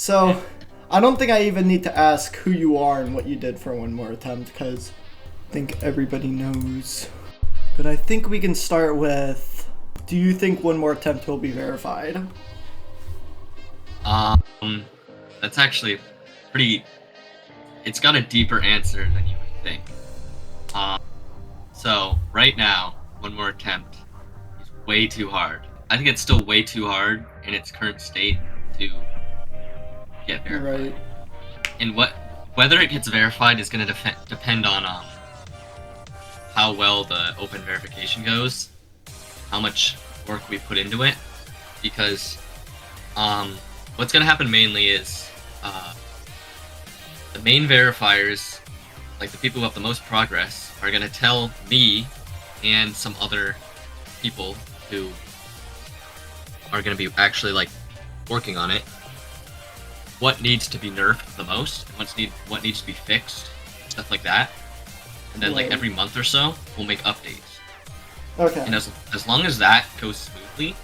So, I don't think I even need to ask who you are and what you did for One More Attempt, because I think everybody knows. But I think we can start with, do you think One More Attempt will be verified? That's actually pretty... It's got a deeper answer than you would think. So, right now, One More Attempt is way too hard. I think it's still way too hard in its current state to get verified. Right. And whether it gets verified is going to depend on how well the open verification goes, how much work we put into it, because what's going to happen mainly is the main verifiers, like the people who have the most progress, are going to tell me and some other people who are going to be actually like working on it what needs to be nerfed the most, what needs to be fixed, stuff like that. And then like every month or so, we'll make updates. Okay. And as long as that goes smoothly,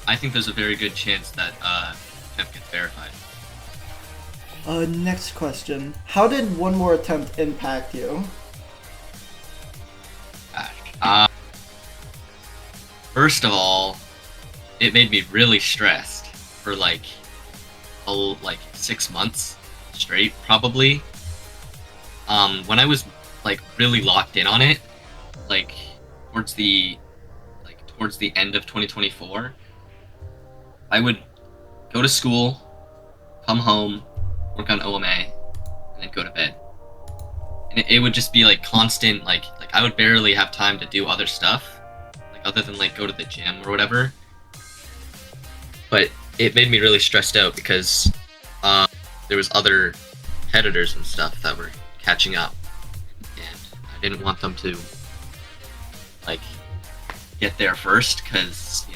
I think there's a very good chance that Attempt gets verified. Next question. How did One More Attempt impact you? First of all, it made me really stressed for like 6 months straight, probably. When I was like really locked in on it, like towards the end of 2024, I would go to school, come home, work on OMA, and then go to bed. And it would just be like constant, like I would barely have time to do other stuff, like other than like go to the gym or whatever. But it made me really stressed out because there was other competitors and stuff that were catching up, and I didn't want them to like get there first, because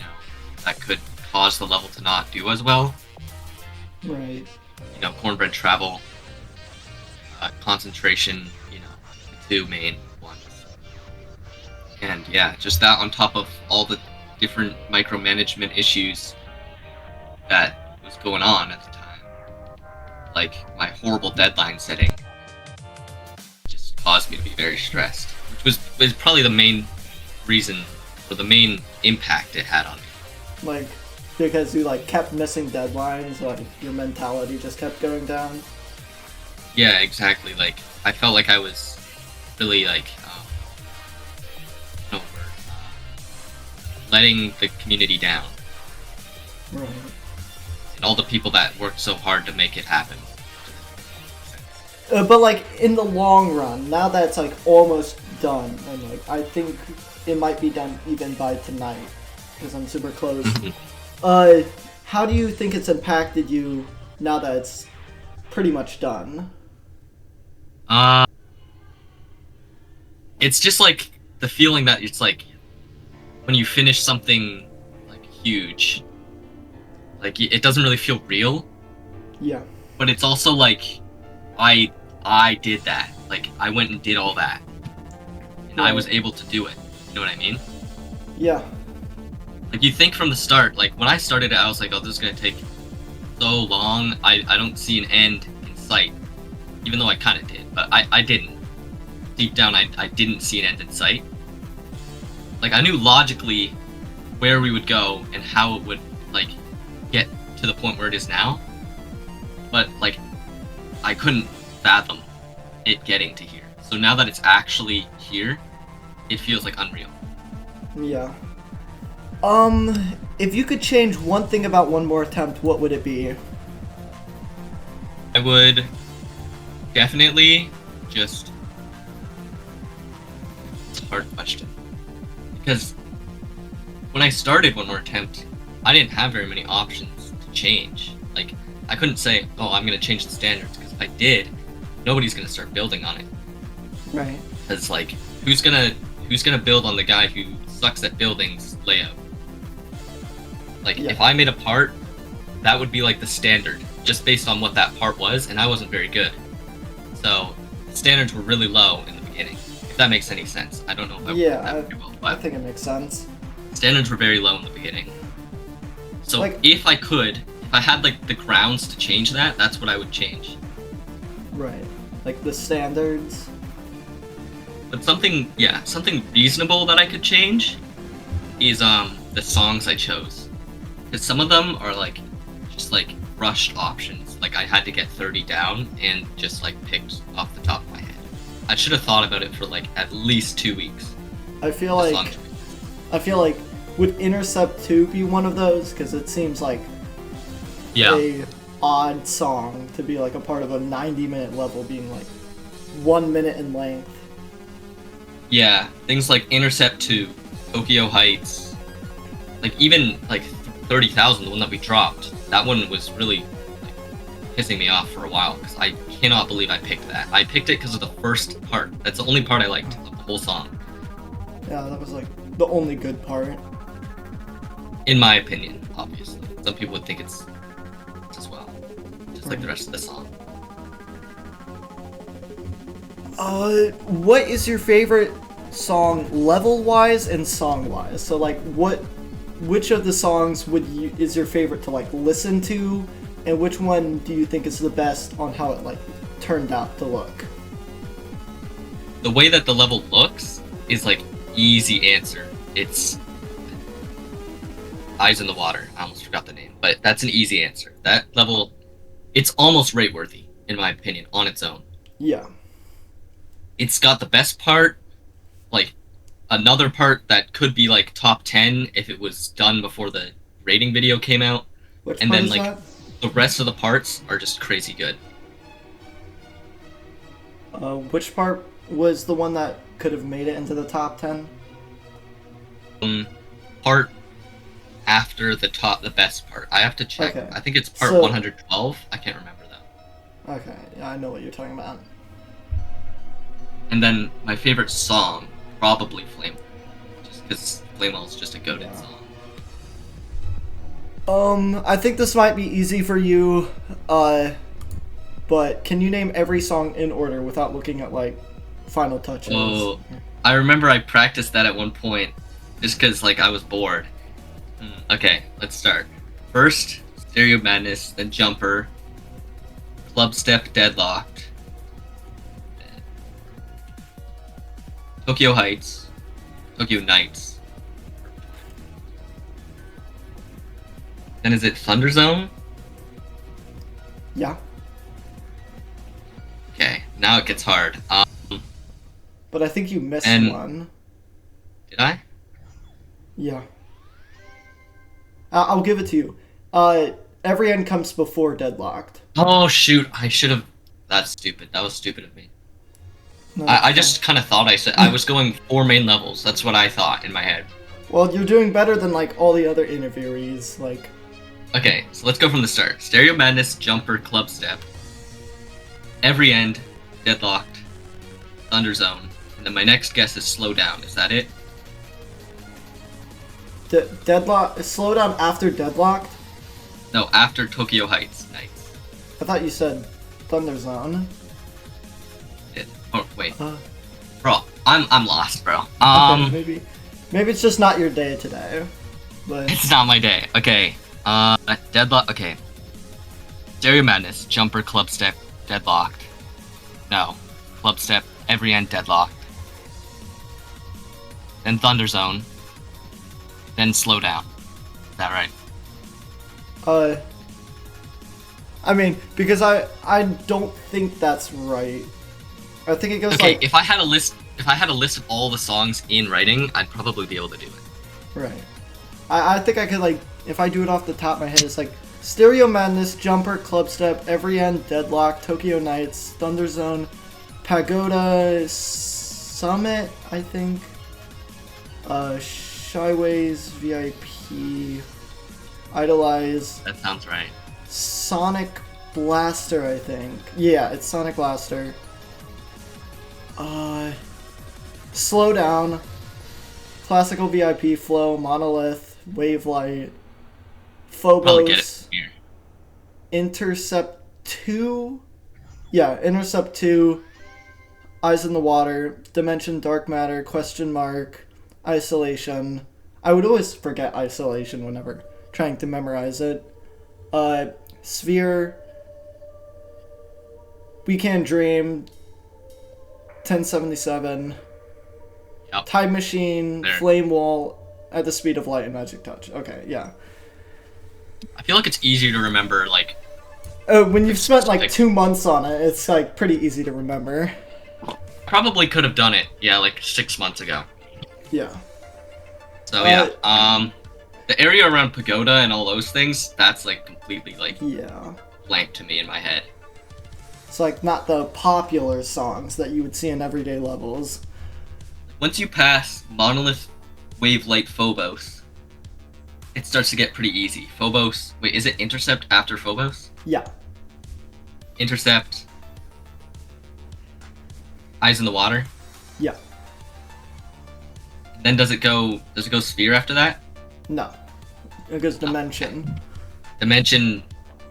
that could cause the level to not do as well. Right. Cornbread travel, concentration, the two main ones. And yeah, just that on top of all the different micromanagement issues that was going on at the time. Like my horrible deadline setting just caused me to be very stressed, which was probably the main reason, or the main impact it had on me. Like, because you kept missing deadlines, your mentality just kept going down? Yeah, exactly. Like, I felt like I was really letting the community down. Right. And all the people that worked so hard to make it happen. But in the long run, now that it's almost done, and I think it might be done even by tonight, because I'm super close. How do you think it's impacted you now that it's pretty much done? It's just the feeling that it's when you finish something huge, it doesn't really feel real. Yeah. But it's also I did that. I went and did all that, and I was able to do it. You know what I mean? Yeah. You think from the start, when I started it, I was like, oh, this is gonna take so long. I don't see an end in sight, even though I kind of did, but I didn't. Deep down, I didn't see an end in sight. I knew logically where we would go and how it would get to the point where it is now, but I couldn't fathom it getting to here. So now that it's actually here, it feels unreal. Yeah. If you could change one thing about One More Attempt, what would it be? I would definitely just... It's a hard question. Because when I started One More Attempt, I didn't have very many options to change. I couldn't say, oh, I'm going to change the standards, because if I did, nobody's going to start building on it. Right. Because, who's gonna build on the guy who sucks at buildings layout? Yeah. If I made a part, that would be the standard, just based on what that part was, and I wasn't very good. So, the standards were really low in the beginning, if that makes any sense. I don't know if I that very well, but I think it makes sense. standards were very low in the beginning. So if I could, if I had like the grounds to change that, that's what I would change. Right. Like the standards. But something reasonable that I could change is the songs I chose. Because some of them are like just like rushed options. Like I had to get 30 down and just like picked off the top of my head. I should have thought about it for like at least 2 weeks. I feel like would Intercept 2 be one of those? Because it seems like a odd song to be like a part of a 90-minute level being like 1 minute in length. Yeah, things like Intercept 2, Tokyo Heights, like even like 30,000, the one that we dropped. That one was really like, pissing me off for a while because I cannot believe I picked that. I picked it because of the first part. That's the only part I liked of the whole song. Yeah, that was like the only good part. In my opinion, obviously. Some people would think it's as well. Just like the rest of the song. What is your favorite song level-wise and song-wise? So like which of the songs is your favorite to like listen to, and which one do you think is the best on how it like turned out to look? The way that the level looks is like easy answer. It's Eyes in the Water. I almost forgot the name, but that's an easy answer. That level, it's almost rate worthy in my opinion on its own. Yeah. It's got the best part, like another part that could be like top 10 if it was done before the rating video came out. Which and part then is like that? the rest of the parts are just crazy good. Which part was the one that could have made it into the top 10? Part after the best part. I have to check. Okay. I think it's part So- 112. I can't remember though. Okay, yeah, I know what you're talking about. And then my favorite song, probably Flame. Just because Flame is just a goated Yeah. song. I think this might be easy for you, but can you name every song in order without looking at, like, final touches? Oh, I remember I practiced that at one point, just because, like, I was bored. Okay, let's start. First, Stereo Madness, then Jumper, Club Step Deadlocked, Tokyo Heights, Tokyo Nights. Then is it Thunder Zone? Yeah. Okay, now it gets hard. But I think you missed And- one. Did I? Yeah. I'll give it to you. Every end comes before Deadlocked. Oh shoot! I should have. That's stupid. That was stupid of me. No, I it's just kind of thought I was going 4 main levels. That's what I thought in my head. fine. Well, you're doing better than, like, all the other interviewees. Like, Okay, so let's go from the start. Stereo Madness, Jumper, Club Step. Every end, Deadlocked, Thunder Zone, and then my next guess is Slow Down. Is that it? Deadlock. Slow down after Deadlocked? No, after Tokyo Heights Nights. I thought you said Thunder Zone. Oh wait, Uh, bro, I'm lost, bro. okay, maybe it's just not your day today. But It's not my day. Okay. Deadlock. Okay. Stereo Madness, Jumper, Club Step, Deadlocked. No. Club Step, every end Deadlocked. Then Thunder Zone. Then Slow Down. Is that right? I mean, because I don't think that's right. I think it goes Okay, like if I had a list of all the songs in writing, I'd probably be able to do it. right. I think I could like if I do it off the top of my head, it's like Stereo Madness, Jumper, Club Step, Every End, Deadlock, Tokyo Nights, Thunder Zone, Pagoda, Summit, I think. Shyways, VIP, Idolize, That sounds right. Sonic Blaster, I think. Yeah, it's Sonic Blaster. Slow Down, Classical VIP, Flow, Monolith, Wavelight, Probably get it Phobos, from here. Intercept 2. Yeah, Intercept 2, Eyes in the Water, Dimension Dark Matter, Question Mark, Isolation. I would always forget Isolation whenever trying to memorize it. Sphere, We Can Dream, 1077, Yep. Time Machine, There. Flame Wall, At the Speed of Light, and Magic Touch. Okay, yeah. I feel like it's easier to remember, like, When you've spent like like- 2 months on it, it's like pretty easy to remember. probably could have done it, yeah, like 6 months ago. Yeah. So yeah, the area around Pagoda and all those things, that's like completely like Yeah. blank to me in my head. It's like not the popular songs that you would see in everyday levels. Once you pass Monolith, Wavelight, Phobos, it starts to get pretty easy. Phobos, wait, is it Intercept after Phobos? Yeah. Intercept, Eyes in the Water. Yeah. Then does it go Sphere after that? No. It goes Dimension. Dimension,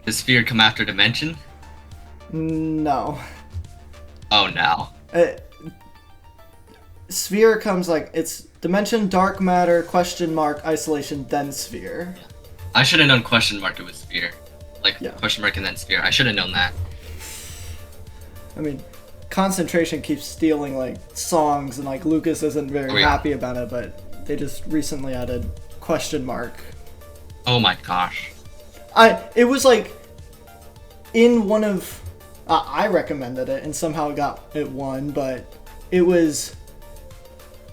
does Sphere come after Dimension? No. Oh no. Sphere comes like, it's Dimension, Dark Matter, Question Mark, Isolation, then Sphere. I should have known question mark it was Sphere. Like Yeah. question mark and then Sphere. I should have known that. I mean, Concentration keeps stealing like songs, and like Lucas isn't very Oh, yeah. happy about it, but they just recently added Question Mark. Oh my gosh. It was like in one of I recommended it and somehow it won, but it was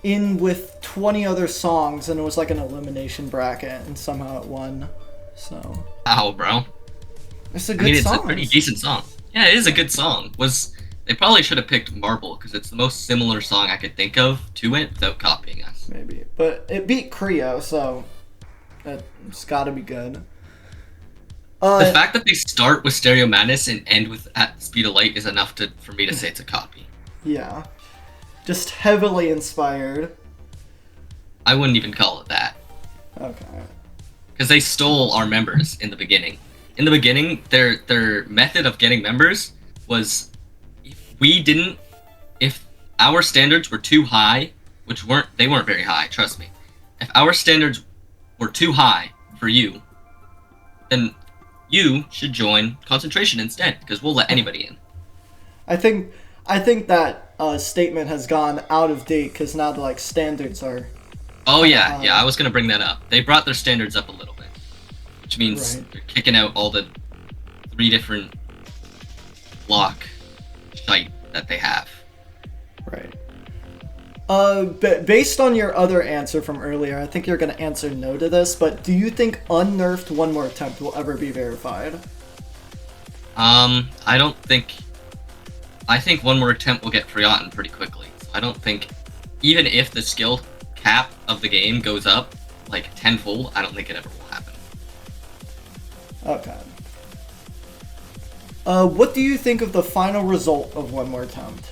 in with 20 other songs and it was like an elimination bracket and somehow it won. So Ow, bro. it's a good I mean, it's song. a pretty decent song. Yeah, it is a good song. They probably should have picked Marble because it's the most similar song I could think of to it without copying us. Maybe, but it beat Creo, so it's got to be good. The fact that they start with Stereo Madness and end with At the Speed of Light is enough for me to say it's a copy. Yeah, just heavily inspired. I wouldn't even call it that. Okay. Because they stole our members in the beginning. In the beginning, their method of getting members was if our standards were too high, they weren't very high, trust me. If our standards were too high for you, then you should join Concentration instead, because we'll let anybody in. I think that statement has gone out of date because now the like standards are. Oh yeah, I was gonna bring that up. They brought their standards up a little bit, which means Right. they're kicking out all the 3 different block shite that they have. Right. Based on your other answer from earlier, I think you're gonna answer no to this. But do you think unnerfed One More Attempt will ever be verified? I don't think. I think One More Attempt will get forgotten pretty quickly. I don't think, even if the skill cap of the game goes up like tenfold, I don't think it ever will happen. Okay. What do you think of the final result of One More Attempt?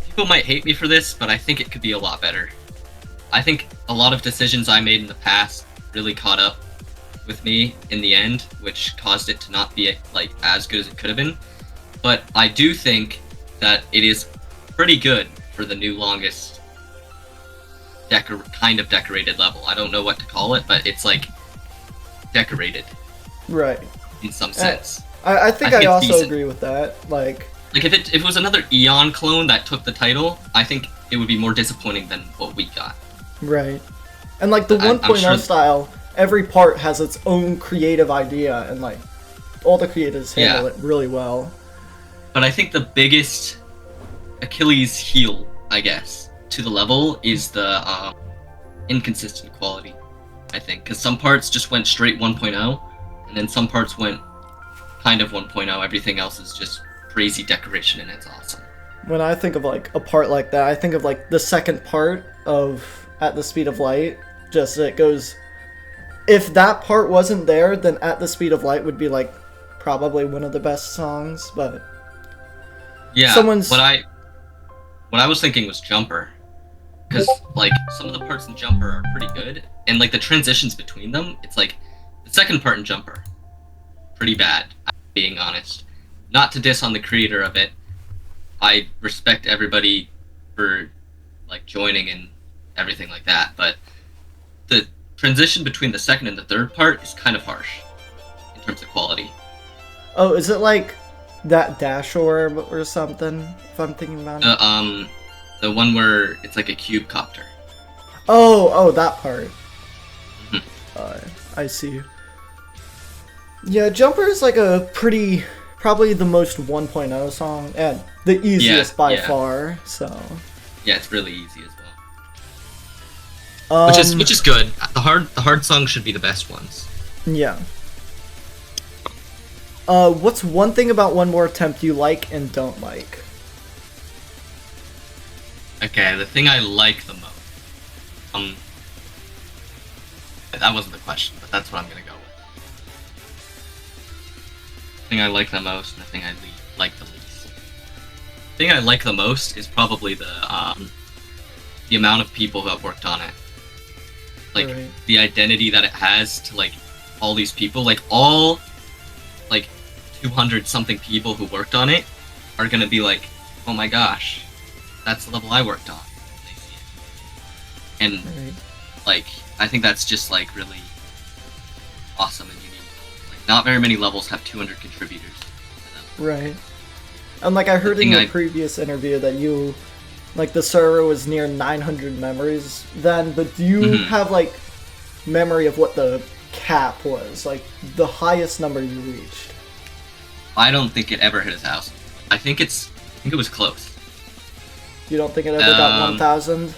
People might hate me for this, but I think it could be a lot better. I think a lot of decisions I made in the past really caught up with me in the end, which caused it to not be like as good as it could have been. But I do think that it is pretty good for the new longest kind of decorated level. I don't know what to call it, but it's like decorated Right. in some sense. I think I I think it's also decent. agree with that. Like, If it was another Eon clone that took the title, I think it would be more disappointing than what we got. right. And like the I'm 1.0 sure- style, every part has its own creative idea, and like all the creatives handle it really well. But I think the biggest Achilles heel, I guess, to the level is the inconsistent quality, I think. Because some parts just went straight 1.0, and then some parts went kind of 1.0. Everything else is just crazy decoration, and it's awesome. When I think of like a part like that, I think of like the second part of At the Speed of Light. Just it goes. If that part wasn't there, then At the Speed of Light would be like probably one of the best songs. But Yeah, Someone's- what I was thinking was Jumper. Because, like, some of the parts in Jumper are pretty good, and, like, the transitions between them, it's like, the second part in Jumper, pretty bad, I'm being honest. Not to diss on the creator of it, I respect everybody for, like, joining and everything like that, but the transition between the second and the third part is kind of harsh in terms of quality. Oh, is it like that Dash Orb or something? If I'm thinking about it. The one where it's like a cube copter. Oh, that part. Mm-hmm. I see. Yeah, Jumper is like a probably the most 1.0 song, and the easiest by far, so. Yeah, it's really easy as well. Which is good. The hard songs should be the best ones. Yeah. What's one thing about One More Attempt you like and don't like? Okay, the thing I like the most. That wasn't the question, but that's what I'm gonna go with. The thing I like the most and the thing I like the least. The thing I like the most is probably the amount of people who have worked on it. Like, right. The identity that it has to, like, all these people. Like, all, like, 200 something people who worked on it are gonna be like, oh my gosh, that's the level I worked on. And right. Like, I think that's just like really awesome and unique. Like, not very many levels have 200 contributors. Right. And like I heard in your previous interview that you, like, the server was near 900 memories then, but do you have like memory of what the cap was, like the highest number you reached? I don't think it ever hit 1,000. I think it was close. You don't think it ever got 1,000?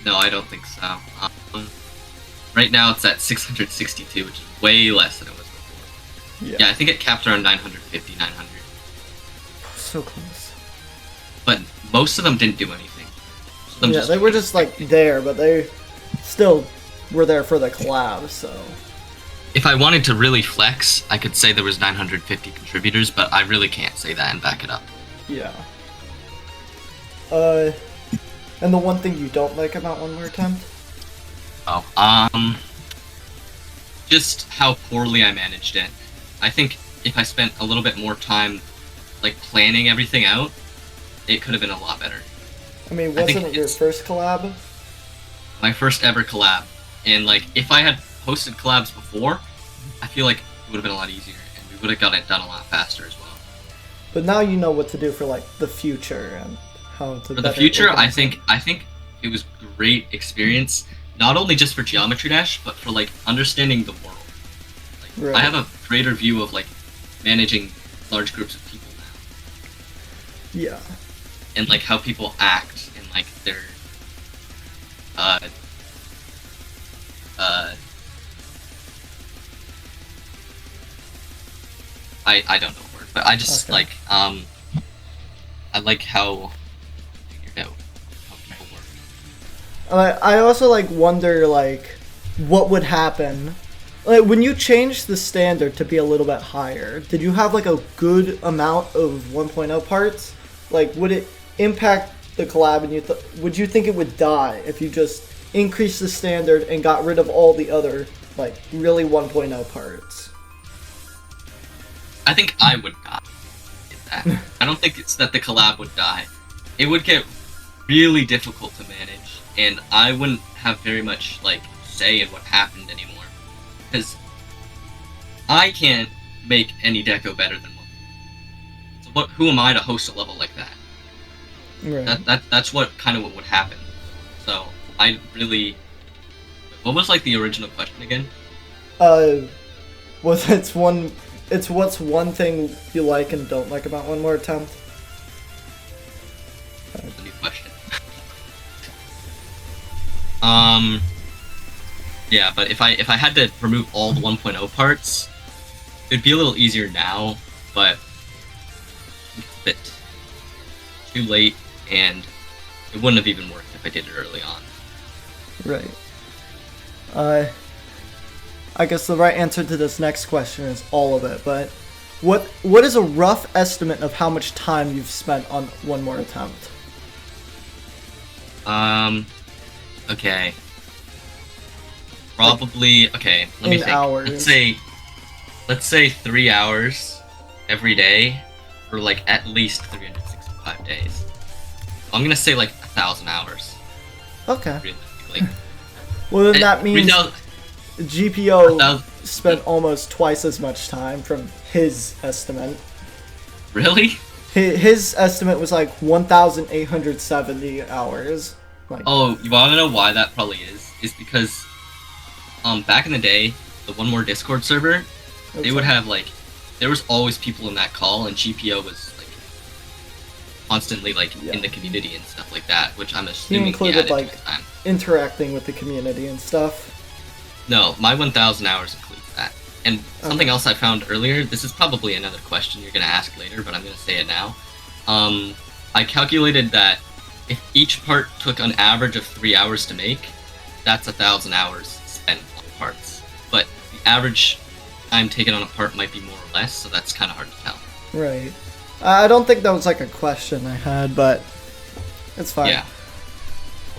No, I don't think so. Right now it's at 662, which is way less than it was before. Yeah, I think it capped around 950, 900. So close. But most of them didn't do anything. Yeah, they were just like there, but they still were there for the collab, so. If I wanted to really flex, I could say there was 950 contributors, but I really can't say that and back it up. Yeah. And the one thing you don't like about One More Attempt? Oh, just how poorly I managed it. I think if I spent a little bit more time, like, planning everything out, it could have been a lot better. I mean, wasn't it your first collab? My first ever collab. And, like, if I had hosted collabs before, I feel like it would have been a lot easier, and we would have got it done a lot faster as well. But now you know what to do for, like, the future, and how to. For the future, I think it was great experience, not only just for Geometry Dash, but for, like, understanding the world. Like, right. I have a greater view of, like, managing large groups of people now. Yeah. And, like, how people act, and, like, their, I don't know the word, but I just, like, I like how people work. I also, like, wonder, like, what would happen. Like, when you changed the standard to be a little bit higher, did you have, like, a good amount of 1.0 parts? Like, would it impact the collab, and would you think it would die if you just increased the standard and got rid of all the other, like, really 1.0 parts? I think I would die. I don't think it's that the collab would die. It would get really difficult to manage, and I wouldn't have very much, like, say in what happened anymore. Because I can't make any deco better than one. So who am I to host a level like that? Right. That's what would happen. So I really. What was, like, the original question again? It's what's one thing you like and don't like about One More Attempt? That's a new question. Yeah, but if I had to remove all the 1.0 parts, it'd be a little easier now, but it's a bit too late, and it wouldn't have even worked if I did it early on. Right. I guess the right answer to this next question is all of it, but what is a rough estimate of how much time you've spent on One More Attempt? Okay. Probably, okay, let me think. Hours. Let's say 3 hours every day for, like, at least 365 days. I'm gonna say, like, 1,000 hours. Okay. Realistically. Well, then that means 3,000 GPO spent almost twice as much time from his estimate. Really? His estimate was like 1,870 hours. Like, Oh, you want to know why that probably is? Is because, back in the day, the One More Discord server, they would have like, there was always people in that call, and GPO was like constantly like in the community and stuff like that, which I'm assuming he included he like interacting with the community and stuff. No, my 1,000 hours includes that. And something else I found earlier, this is probably another question you're going to ask later, but I'm going to say it now. I calculated that if each part took an average of 3 hours to make, that's 1,000 hours spent on parts. But the average time taken on a part might be more or less, so that's kind of hard to tell. Right. I don't think that was like a question I had, but it's fine. Yeah.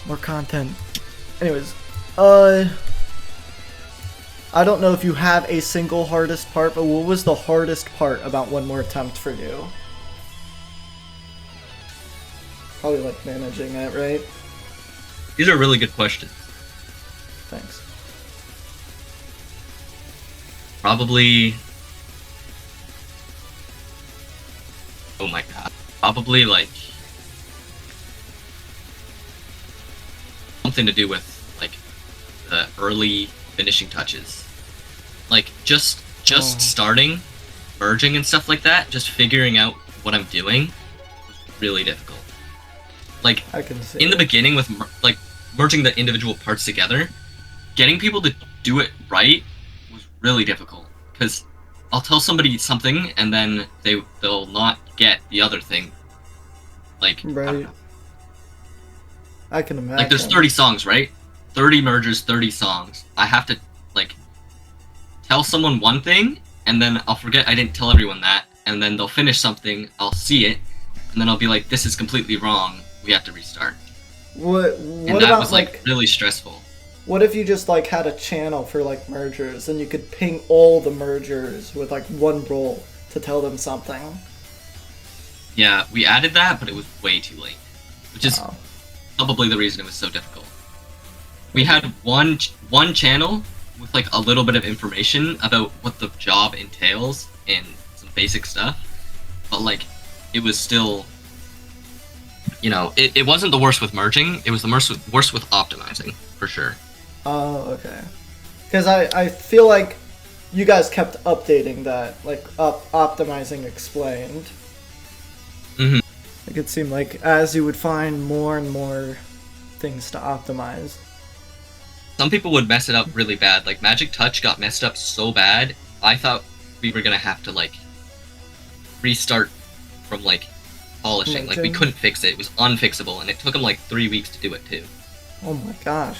More content. Anyways, I don't know if you have a single hardest part, but what was the hardest part about One More Attempt for you? Probably like managing it, right? These are really good questions. Thanks. Probably... Oh my god. Probably like... something to do with like the early finishing touches. Like just starting, merging and stuff like that, just figuring out what I'm doing was really difficult. Like I can see in the beginning with like merging the individual parts together, getting people to do it right was really difficult because I'll tell somebody something and then they'll not get the other thing. Like right. I can imagine. Like there's 30 songs, right? 30 mergers, 30 songs. I have to like tell someone one thing and then I'll forget I didn't tell everyone that, and then they'll finish something, I'll see it, and then I'll be like, this is completely wrong. We have to restart. What and that about was like really stressful. What if you just like had a channel for like mergers and you could ping all the mergers with like one role to tell them something? Yeah, we added that, but it was way too late, which is probably the reason it was so difficult. We had one channel with like a little bit of information about what the job entails and some basic stuff, but like it was still, you know, it wasn't the worst with merging, it was the worst with optimizing, for sure. Oh, okay. Because I feel like you guys kept updating that, like optimizing explained. Mm-hmm. Like it seemed like as you would find more and more things to optimize. Some people would mess it up really bad. Like Magic Touch got messed up so bad, I thought we were gonna have to like restart from like polishing. Like we couldn't fix it. It was unfixable, and it took them like 3 weeks to do it too. Oh my gosh.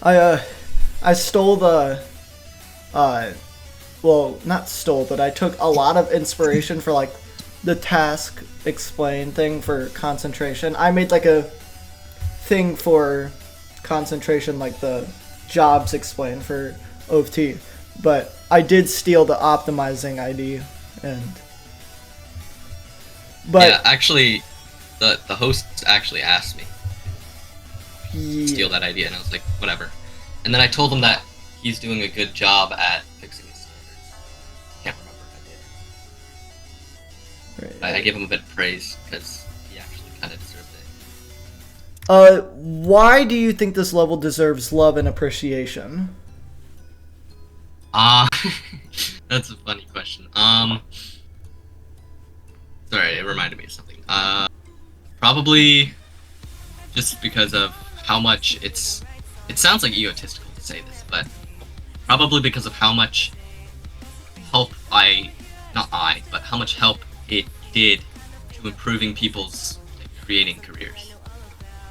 I stole the well, not stole, but I took a lot of inspiration for like the task explain thing for concentration. I made like a thing for concentration, like the jobs explain for OT, but I did steal the optimizing ID, but yeah, actually the hosts actually asked me to steal that idea, and I was like, whatever. And then I told him that he's doing a good job at fixing his standards. Can't remember if I did. Right. I gave him a bit of praise because he actually kind of deserved it. Why do you think this level deserves love and appreciation? That's a funny question. Sorry, it reminded me of something. Probably just because of how much it sounds like egotistical to say this, but probably because of how much help how much help it did to improving people's creating careers.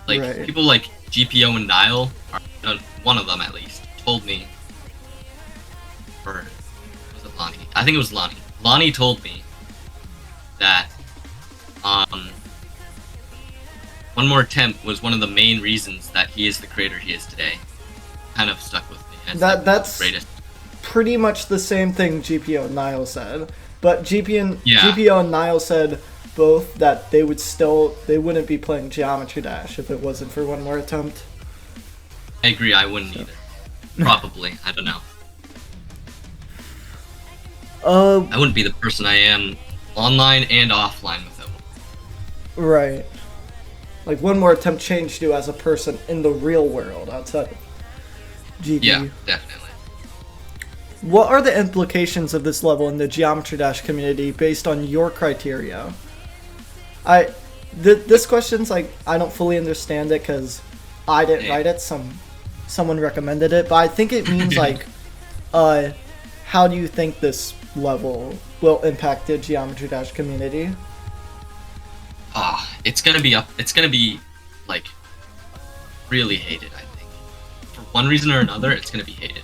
Like people like GPO and Nile, one of them at least, told me, or was it Lonnie? I think it was Lonnie. Lonnie told me that One More Attempt was one of the main reasons that he is the creator he is today. Kind of stuck with me. That's greatest. Pretty much the same thing GPO and Nile said, but GPO and Nile said both that they wouldn't be playing Geometry Dash if it wasn't for One More Attempt. I agree. I wouldn't either. Probably. I don't know. I wouldn't be the person I am online and offline without one. Right. Like, One More Attempt changed you as a person in the real world outside of GB. Yeah, definitely. What are the implications of this level in the Geometry Dash community based on your criteria? This question's like, I don't fully understand it because I didn't write it. Someone recommended it, but I think it means like, how do you think this level will impact the Geometry Dash community? It's gonna be like really hated, I think. For one reason or another, it's gonna be hated.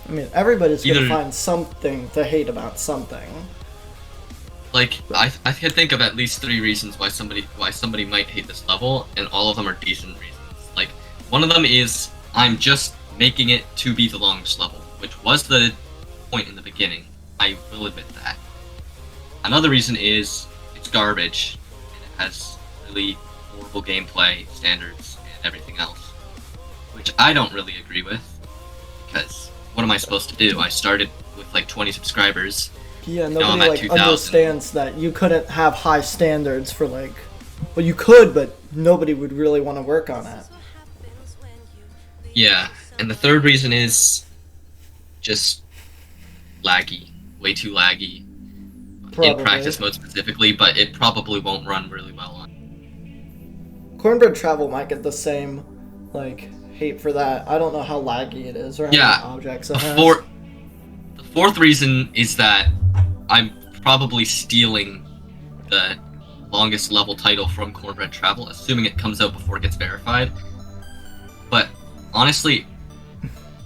I mean, everybody's gonna find something to hate about something. Like, I can think of at least 3 reasons why somebody might hate this level, and all of them are decent reasons. Like, one of them is I'm just making it to be the longest level, which was the point in the beginning. I will admit that. Another reason is it's garbage, and it has really horrible gameplay standards and everything else, which I don't really agree with, because what am I supposed to do? I started with like 20 subscribers. Yeah, nobody like understands that you couldn't have high standards for like, well, you could, but nobody would really want to work on it. Yeah, and the third reason is just laggy, way too laggy. Probably. In practice mode specifically, but it probably won't run really well on. Cornbread Travel might get the same like hate for that. I don't know how laggy it is or how many objects it has. The fourth reason is that I'm probably stealing the longest level title from Cornbread Travel, assuming it comes out before it gets verified. But honestly,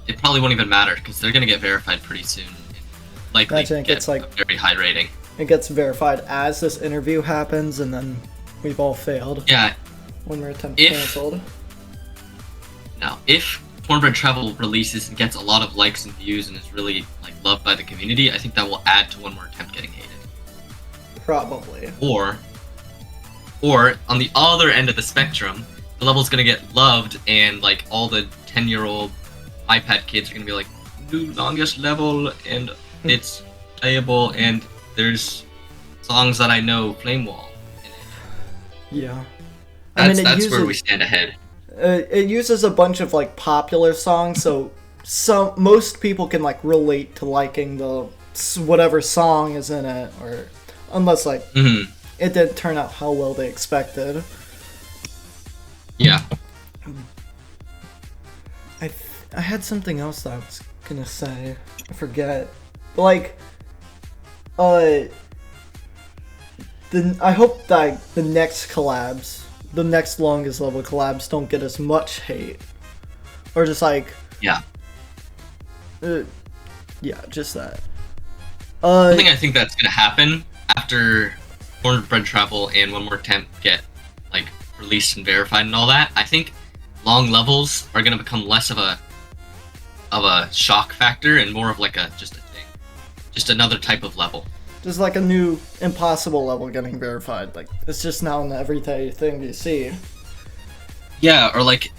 it probably won't even matter because they're gonna get verified pretty soon. Likely get like a very high rating. It gets verified as this interview happens, and then we've all failed. Yeah. One more attempt canceled. No, if Cornbread Travel releases and gets a lot of likes and views and is really like loved by the community, I think that will add to One More Attempt getting hated. Probably. Or on the other end of the spectrum, the level's gonna get loved, and like all the 10-year-old iPad kids are gonna be like, new longest level, and it's playable, and there's songs that I know, Flame Wall in it. Yeah. That's where we stand ahead. It uses a bunch of like popular songs, so most people can like relate to liking the whatever song is in it, or unless like it didn't turn out how well they expected. Yeah. I had something else that I was gonna say. I forget. Like, I hope that the next collabs, the next longest level collabs, don't get as much hate, or just like just that. I think that's gonna happen after Cornbread Travel and One More Attempt get like released and verified and all that. I think long levels are gonna become less of a shock factor and more of like just a thing, just another type of level. Just like a new impossible level getting verified. Like, it's just now an everyday thing you see. Yeah, or like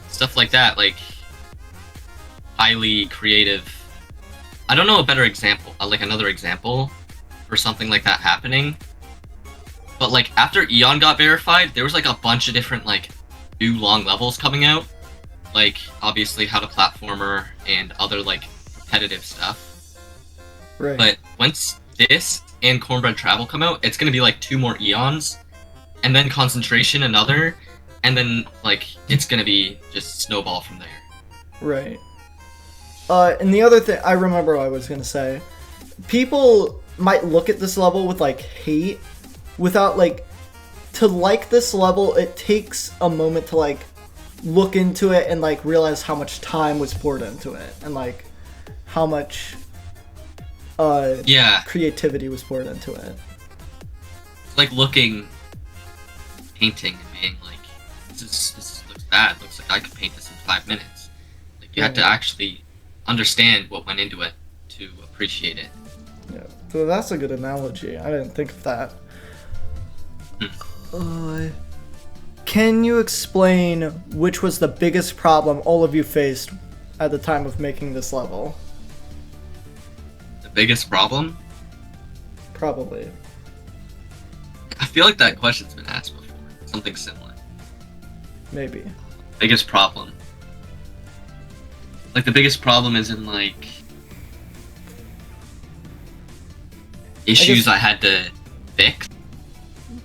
stuff like that, like highly creative. I don't know a better example, like another example for something like that happening. But like after Eon got verified, there was like a bunch of different like new long levels coming out. Like obviously How to Platformer and other like repetitive stuff. Right. But once this and Cornbread Travel come out, it's gonna be like 2 more Eons, and then Concentration another, and then like it's gonna be just snowball from there. Right. And the other thing I remember I was gonna say, people might look at this level with like hate, without like, to like this level, it takes a moment to like look into it and like realize how much time was poured into it, and like how much creativity was poured into it. It's like painting and being like, this looks bad. Looks like I could paint this in 5 minutes. Like you have to actually understand what went into it to appreciate it. Yeah, so that's a good analogy. I didn't think of that. Can you explain which was the biggest problem all of you faced at the time of making this level? The biggest problem? Probably. I feel like that question's been asked before. Something similar. Maybe. Biggest problem. Like, the biggest problem is in, like, issues I had to fix.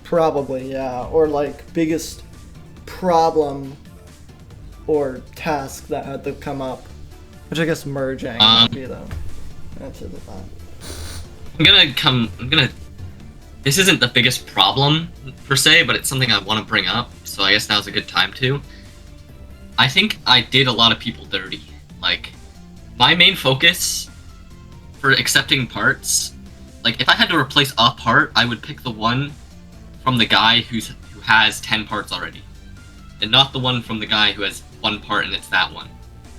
Probably, yeah. Or, like, biggest problem or task that had to come up. Which I guess merging would be the answer to that. This isn't the biggest problem, per se, but it's something I want to bring up, so I guess now's a good time to. I think I did a lot of people dirty. Like, my main focus for accepting parts, like, if I had to replace a part, I would pick the one from the guy who has 10 parts already. And not the one from the guy who has one part and it's that one.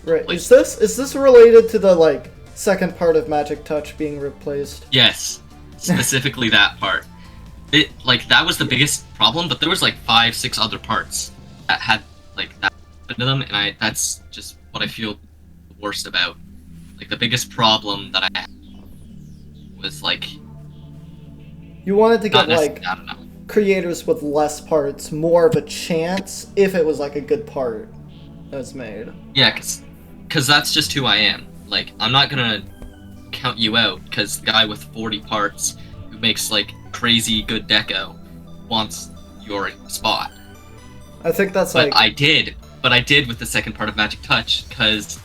Right. Like, is this related to the, like, second part of Magic Touch being replaced? Yes. Specifically that part. That was the biggest problem, but there was, like, 5-6 other parts that had, like, that into them, and that's just what I feel the worst about. Like, the biggest problem that I had was, like... You wanted to get, like, I don't know. Creators with less parts more of a chance if it was, like, a good part that was made. Yeah, because that's just who I am. Like, I'm not gonna count you out because the guy with 40 parts who makes, like, crazy good deco wants your spot. I think that's, but like... I did with the second part of Magic Touch, because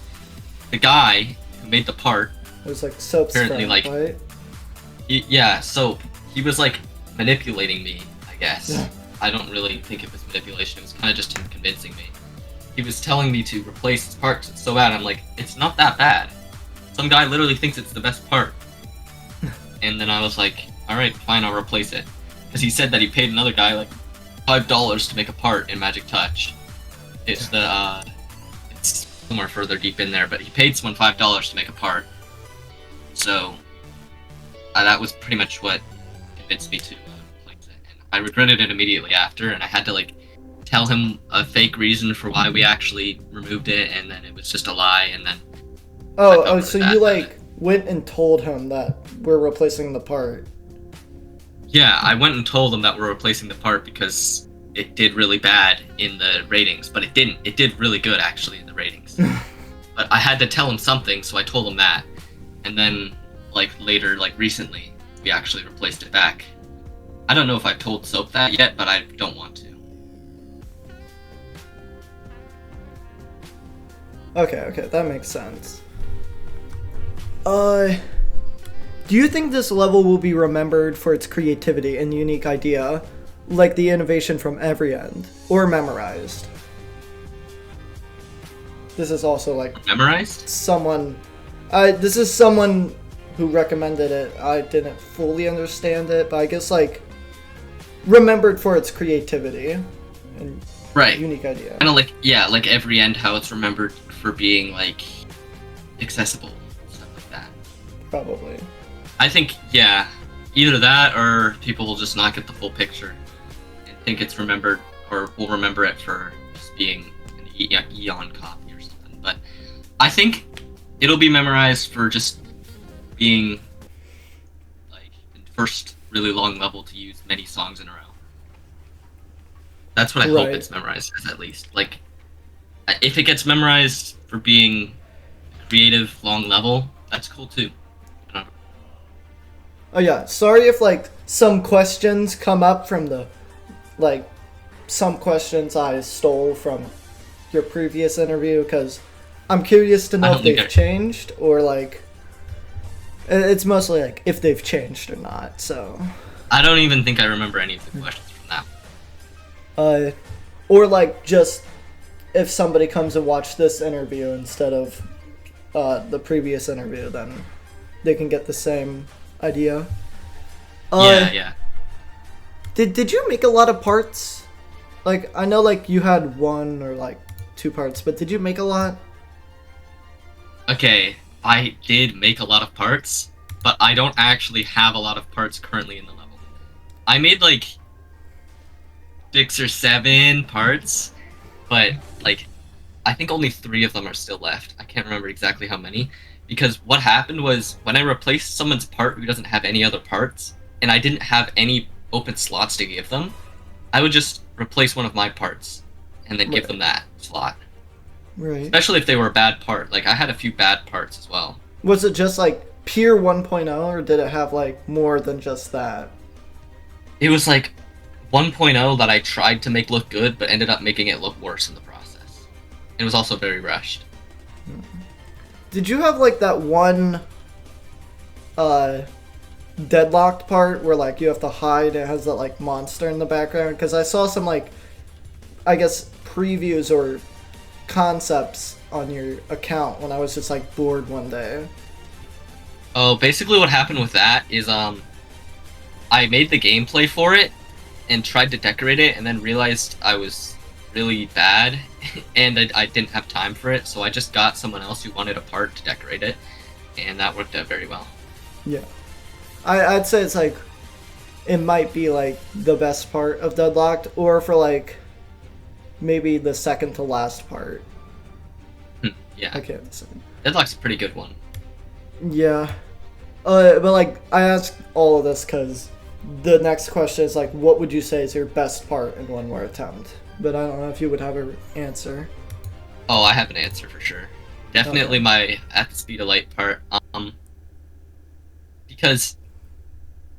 the guy who made the part... It was, like, Soap's apparently, friend, like, right? so he was, like, manipulating me, I guess. Yeah. I don't really think it was manipulation, it was kind of just him convincing me. He was telling me to replace his part because it's so bad. I'm like, it's not that bad. Some guy literally thinks it's the best part. And then I was like, alright, fine, I'll replace it. Because he said that he paid another guy, like, $5 to make a part in Magic Touch. It's it's somewhere further deep in there, but he paid someone $5 to make a part. So, that was pretty much what convinced me to replace it. And I regretted it immediately after, and I had to, like, tell him a fake reason for why we actually removed it, and then it was just a lie, and then... So you, like, went and told him that we're replacing the part. Yeah, I went and told him that we're replacing the part because it did really bad in the ratings, but it didn't. It did really good, actually, in the ratings. But I had to tell him something, so I told him that. And then, like, later, like, recently, we actually replaced it back. I don't know if I've told Soap that yet, but I don't want to. Okay, that makes sense. Do you think this level will be remembered for its creativity and unique idea, like the innovation from every end, or memorized? This is also, like... Memorized? This is someone who recommended it. I didn't fully understand it, but I guess, like, remembered for its creativity and unique idea. Kind of like, yeah, like every end, how it's remembered for being, like, accessible, stuff like that. Probably. I think, yeah, either that or people will just not get the full picture and think it's remembered, or will remember it for just being an Eon copy or something. But I think it'll be memorized for just being, like, the first really long level to use many songs in a row. That's what I hope it's memorized as, at least. Like, if it gets memorized for being creative, long level, that's cool too. Oh yeah, sorry if, like, some questions come up from the, like, some questions I stole from your previous interview, because I'm curious to know if they've changed, or, like, it's mostly, like, if they've changed or not, so... I don't even think I remember any of the questions from that. Or, like, just if somebody comes and watch this interview instead of the previous interview, then they can get the same idea. Yeah. Did you make a lot of parts? Like, I know, like, you had 1 or, like, 2 parts, but did you make a lot? Okay, I did make a lot of parts, but I don't actually have a lot of parts currently in the level. I made, like, 6 or 7 parts, but like I think only 3 of them are still left. I can't remember exactly how many, because what happened was when I replaced someone's part who doesn't have any other parts, and I didn't have any open slots to give them, I would just replace one of my parts and then give them that slot. Right. Especially if they were a bad part. Like, I had a few bad parts as well. Was it just like pure 1.0, or did it have like more than just that? It was like 1.0 that I tried to make look good, but ended up making it look worse in the process. It was also very rushed. Did you have like that one deadlocked part where like you have to hide, it has that like monster in the background? Because I saw some like, I guess, previews or concepts on your account when I was just like bored one day. Oh, basically what happened with that is I made the gameplay for it and tried to decorate it, and then realized I was really bad and I didn't have time for it, so I just got someone else who wanted a part to decorate it, and that worked out very well. Yeah. I'd say it's like, it might be like the best part of Deadlocked, or for like maybe the second to last part. Yeah. Okay. Deadlock's a pretty good one. Yeah. But like, I asked all of this because the next question is like, what would you say is your best part in One More Attempt? But I don't know if you would have an answer. Oh, I have an answer for sure. Definitely my At the Speed of Light part. Because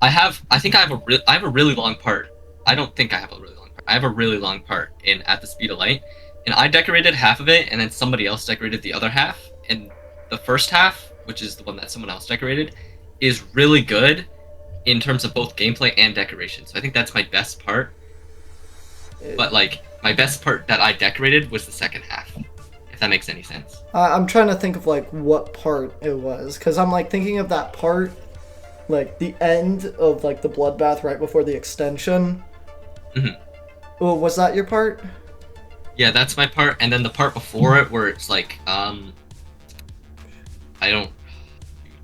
I think I have a really long part. I don't think I have a really long part. I have a really long part in At the Speed of Light, and I decorated half of it, and then somebody else decorated the other half. And the first half, which is the one that someone else decorated, is really good in terms of both gameplay and decoration. So I think that's my best part. But like, my best part that I decorated was the second half, if that makes any sense. I'm trying to think of like what part it was, because I'm like thinking of that part, like the end of like the bloodbath right before the extension. Mm-hmm. Oh, was that your part? Yeah, that's my part, and then the part before it where it's like, I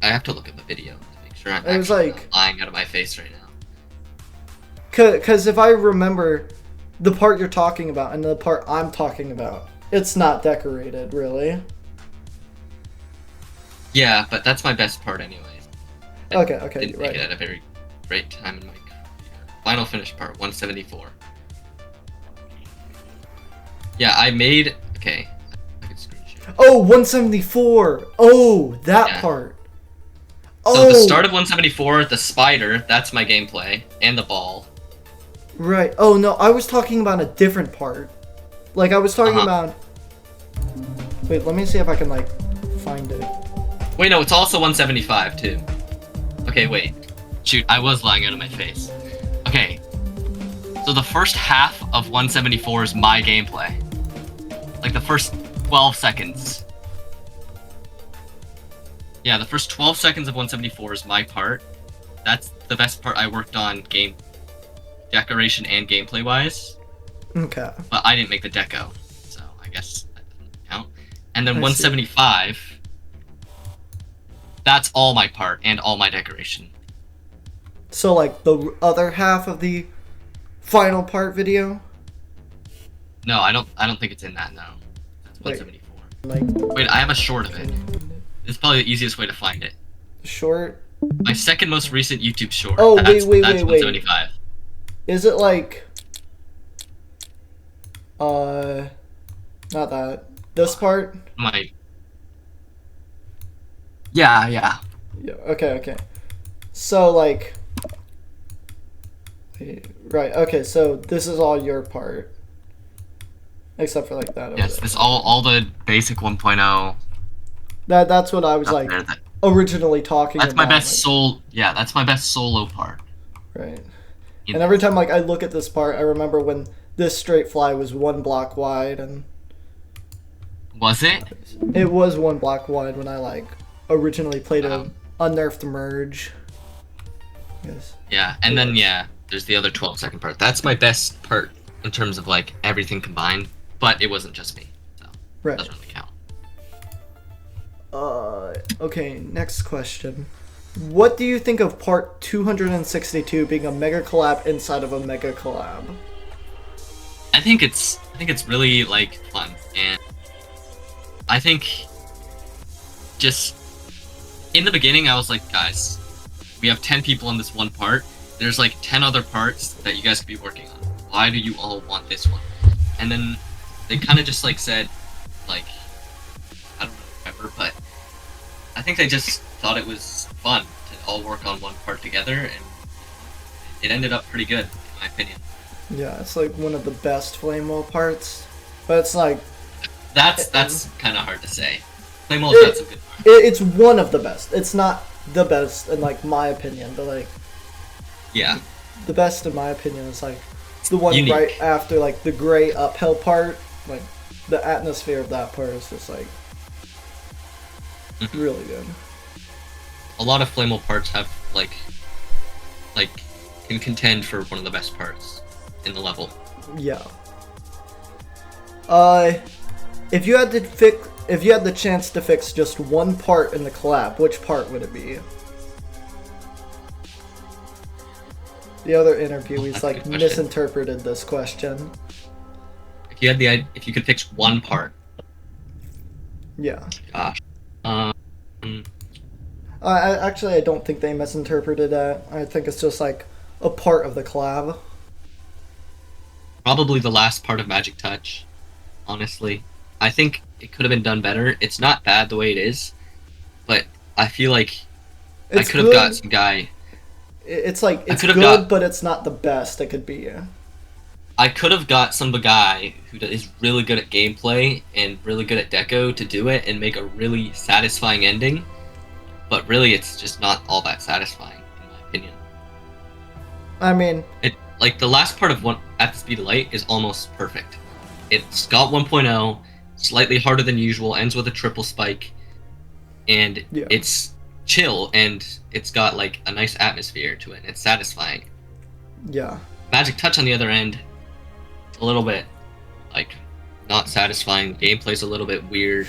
have to look at the video to make sure I'm actually not lying out of my face right now. Because if I remember, the part you're talking about and the part I'm talking about, it's not decorated, really. Yeah, but that's my best part anyways. Okay, Didn't right. make it at a very great time in my career. Final finish part, 174. Yeah, I made... Okay. I can screenshot. Oh, 174! Oh, that part. So the start of 174, the spider, that's my gameplay, and the ball. Right. Oh, no, I was talking about a different part. Like, I was talking about... Wait, let me see if I can, like, find it. Wait, no, it's also 175, too. Okay, wait. Shoot, I was lying out of my face. Okay. So the first half of 174 is my gameplay. Like, the first 12 seconds. Yeah, the first 12 seconds of 174 is my part. That's the best part I worked on game decoration and gameplay wise. Okay. But I didn't make the deco, so I guess that doesn't count. And then 175, that's all my part and all my decoration. So like the other half of the final part video? No, I don't think it's in that, no. That's 174. Wait, I have a short of it. It's probably the easiest way to find it. Short? My second most recent YouTube short. Oh, that's wait. 175. Is it like... not that. This part? Yeah. Yeah, okay. So, like... Right, okay, so this is all your part. Except for, like, that. Yes, this all the basic 1.0. That's what I was, like, originally talking about. That's my best that's my best solo part. Right. And every time, like, I look at this part, I remember when this straight fly was 1 block wide, and... Was it? It was 1 block wide when I, like, originally played a unnerfed merge. Yes. Yeah, and then, there's the other 12-second part. That's my best part in terms of, like, everything combined, but it wasn't just me, so it doesn't really count. Okay, next question. What do you think of part 262 being a mega collab inside of a mega collab? I think it's really like fun, and I think just in the beginning I was like, guys, we have 10 people on this one part. There's like 10 other parts that you guys could be working on. Why do you all want this one? And then they kind of just like said, like, I don't remember, but I think they just thought it was fun to all work on one part together, and it ended up pretty good, in my opinion. Yeah, it's like one of the best Flame Wall parts, but it's like that's kind of hard to say. Flame Wall's got some good parts. It's one of the best. It's not the best in like my opinion, but like yeah, the best in my opinion is like the one unique. right after like the gray uphill part. Like the atmosphere of that part is just like really good. A lot of Flame Wall parts have like can contend for one of the best parts in the level. Yeah. If you had the chance to fix just one part in the collab, which part would it be? The other interviewees like misinterpreted this question. If you could fix one part. Yeah. Gosh. I don't think they misinterpreted that. I think it's just like a part of the collab. Probably the last part of Magic Touch, honestly. I think it could have been done better. It's not bad the way it is, but I feel like I could have got some guy. It's like it's good, but it's not the best it could be. I could have got some guy who is really good at gameplay and really good at deco to do it and make a really satisfying ending, but really it's just not all that satisfying in my opinion. I mean, it like the last part of At the Speed of Light is almost perfect. It's got 1.0, slightly harder than usual, ends with a triple spike, and it's chill, and it's got like a nice atmosphere to it, and it's satisfying. Yeah. Magic Touch on the other end, a little bit like not satisfying. Gameplay's a little bit weird,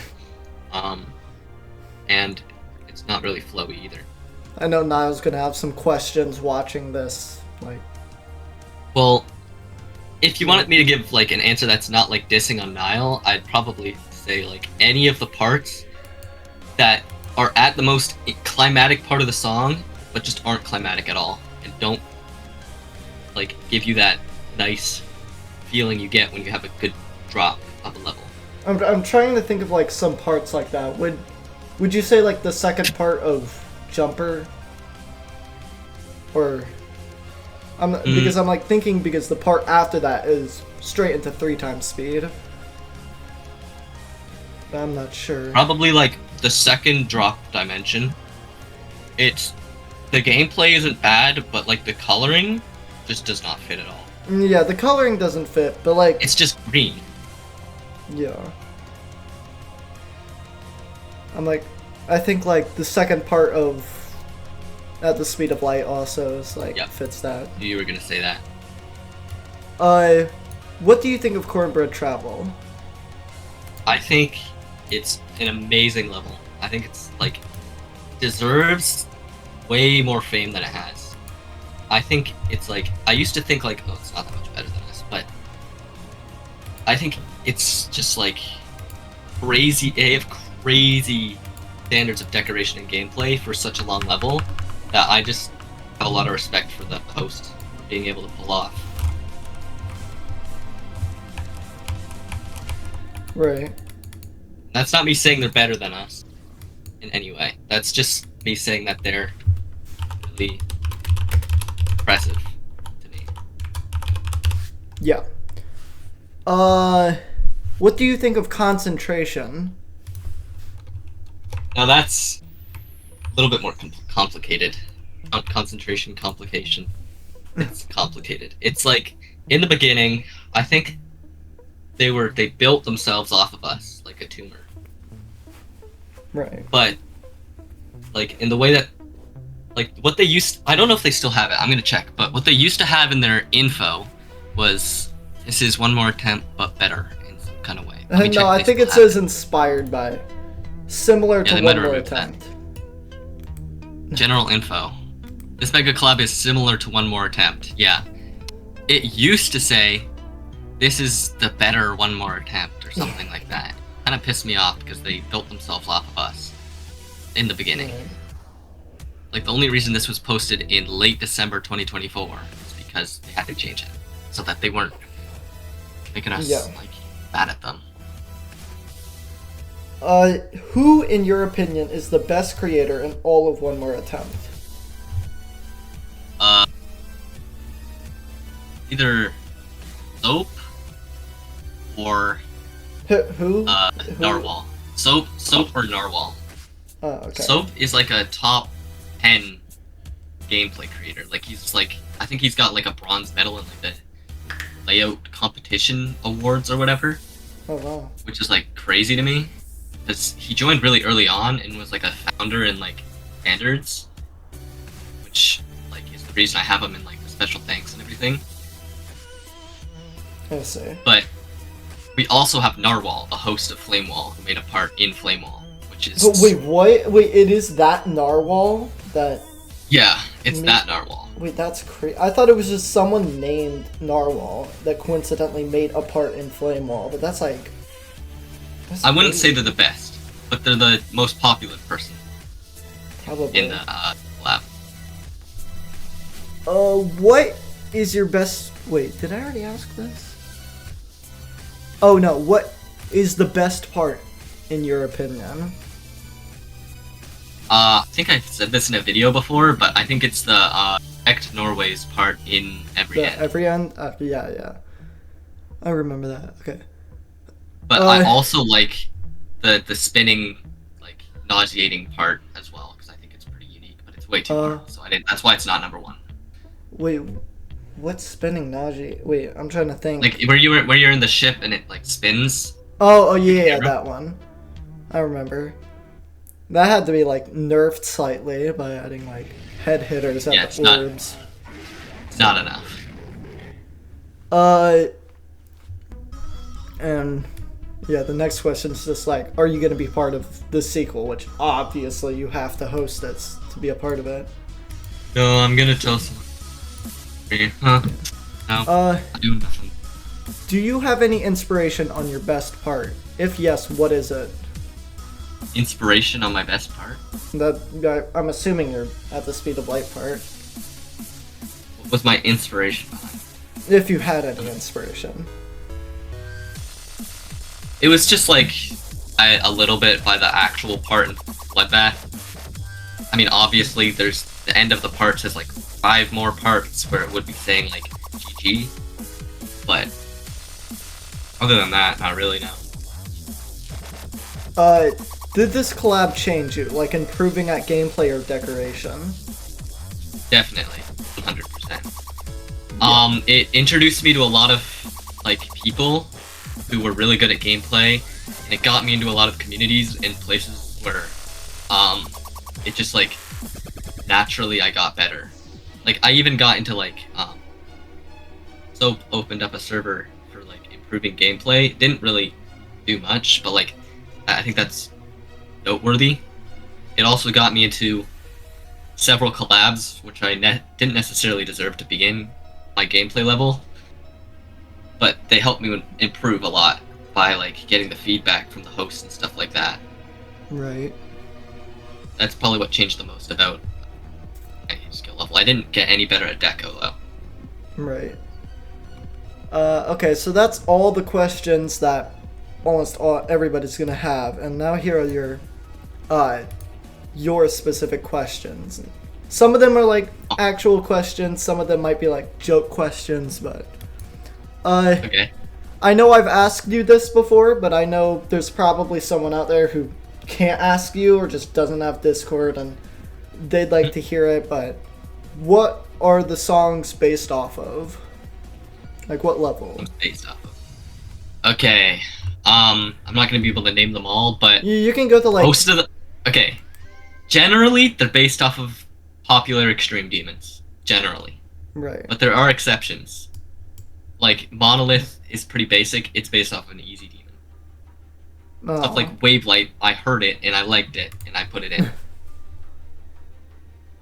and it's not really flowy either. I know Niall's gonna have some questions watching this, like. Well, if you wanted me to give like an answer that's not like dissing on Niall, I'd probably say like any of the parts that are at the most climatic part of the song, but just aren't climatic at all, and don't like give you that nice feeling you get when you have a good drop of a level. I'm trying to think of like some parts like that. Would you say like the second part of Jumper, or because I'm like thinking because the part after that is straight into 3x speed. I'm not sure. Probably like the second drop dimension. It's the gameplay isn't bad, but like the coloring just does not fit at all. Yeah, the coloring doesn't fit, but like it's just green. Yeah. I think like the second part of At the Speed of Light also is like fits that. You were gonna say that. What do you think of Cornbread Travel? I think it's an amazing level. I think it's like deserves way more fame than it has. I think it's like I used to think like, oh, it's not that much better than this, but I think it's just like crazy. They have crazy standards of decoration and gameplay for such a long level that I just have a lot of respect for the host being able to pull off. Right. That's not me saying they're better than us in any way. That's just me saying that they're really impressive to me. Yeah. What do you think of Concentration? Now that's a little bit more complicated. Concentration, complication. It's complicated. It's like in the beginning, I think they built themselves off of us like a tumor. Right. But like in the way that like what they used, I don't know if they still have it. I'm gonna check. But what they used to have in their info was this is one more attempt but better in some kind of way. No, I think it says inspired by, similar to One More Attempt. General info. This mega collab is similar to One More Attempt. Yeah. It used to say this is the better One More Attempt or something like that. Kind of pissed me off because they built themselves off of us in the beginning. Right. Like, the only reason this was posted in late December 2024 is because they had to change it so that they weren't making us like bad at them. Who, in your opinion, is the best creator in all of One More Attempt? Either Soap or Who? Narwhal. Soap or Narwhal. Oh, okay. Soap is like a top 10 gameplay creator. Like, he's like, I think he's got like a bronze medal in like the layout competition awards or whatever. Oh wow. Which is like crazy to me, because he joined really early on and was like a founder in like standards, which like is the reason I have him in like the special thanks and everything. I see. But we also have Narwhal, a host of Flamewall, who made a part in Flamewall, which is. But wait, what? Wait, it is that Narwhal that? Yeah, it's that Narwhal. Wait, that's crazy. I thought it was just someone named Narwhal that coincidentally made a part in Flamewall, but that's like. That's I wouldn't say they're the best, but they're the most popular person. Probably. In the lab. What is your best? Wait, did I already ask this? Oh no, what is the best part, in your opinion? I think I've said this in a video before, but I think it's the Act Norway's part in Every End. Every End? Yeah. I remember that, okay. But I also like the spinning, like, nauseating part as well, because I think it's pretty unique, but it's way too hard, so that's why it's not number one. Wait, what's spinning nausea? Wait, I'm trying to think. Like, where you're in the ship and it, like, spins. Oh yeah, that one. I remember. That had to be, like, nerfed slightly by adding, like, head hitters at the orbs. It's not enough. And, yeah, the next question is just, like, are you going to be part of the sequel? Which, obviously, you have to host it to be a part of it. No, I'm gonna tell someone. Huh? No, I do nothing. Do you have any inspiration on your best part? If yes, what is it? Inspiration on my best part? I'm assuming you're at the speed of light part. What was my inspiration behind? If you had any inspiration. It was just like a little bit by the actual part in Bloodbath. I mean, obviously, there's the end of the part says like 5 more parts where it would be saying like GG, but other than that, not really. No. Did this collab change you, like improving at gameplay or decoration? Definitely, 100%. It introduced me to a lot of like people who were really good at gameplay, and it got me into a lot of communities and places where it just like naturally I got better. Like, I even got into like Soap opened up a server for like improving gameplay. It didn't really do much, but like I think that's noteworthy. It also got me into several collabs, which I didn't necessarily deserve to begin my gameplay level, but they helped me improve a lot by like getting the feedback from the hosts and stuff like that. Right. That's probably what changed the most about any skill level. I didn't get any better at Deco though. Right. Okay, so that's all the questions that almost everybody's gonna have, and now here are your specific questions. Some of them are like actual questions, some of them might be like joke questions, but Okay. I know I've asked you this before, but I know there's probably someone out there who can't ask you or just doesn't have Discord and they'd like to hear it, but what are the songs based off of? Like what level? Based off of. Okay. I'm not gonna be able to name them all, but You can go to like most of the okay. Generally, they're based off of popular extreme demons. Generally. Right. But there are exceptions. Like Monolith is pretty basic. It's based off of an easy demon. Stuff like Wavelight, I heard it and I liked it and I put it in.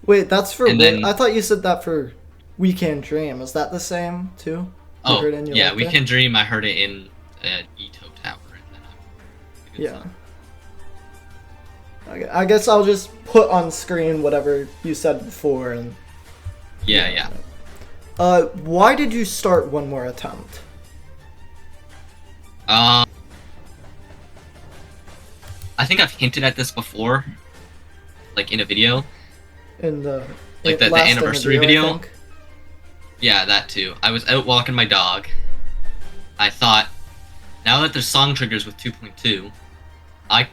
Wait, that's for and then, I thought you said that for Weekend Dream. Is that the same too? You Oh, heard it and you yeah, liked it? Weekend Dream. I heard it in Ito Tower. And then it's a good Yeah. song. Okay, I guess I'll just put on screen whatever you said before. And Yeah. why did you start One More Attempt? Um, I think I've hinted at this before, like in a video, In the like the last anniversary interview, I video. think. Yeah, that too. I was out walking my dog. I thought, now that there's song triggers with 2.2,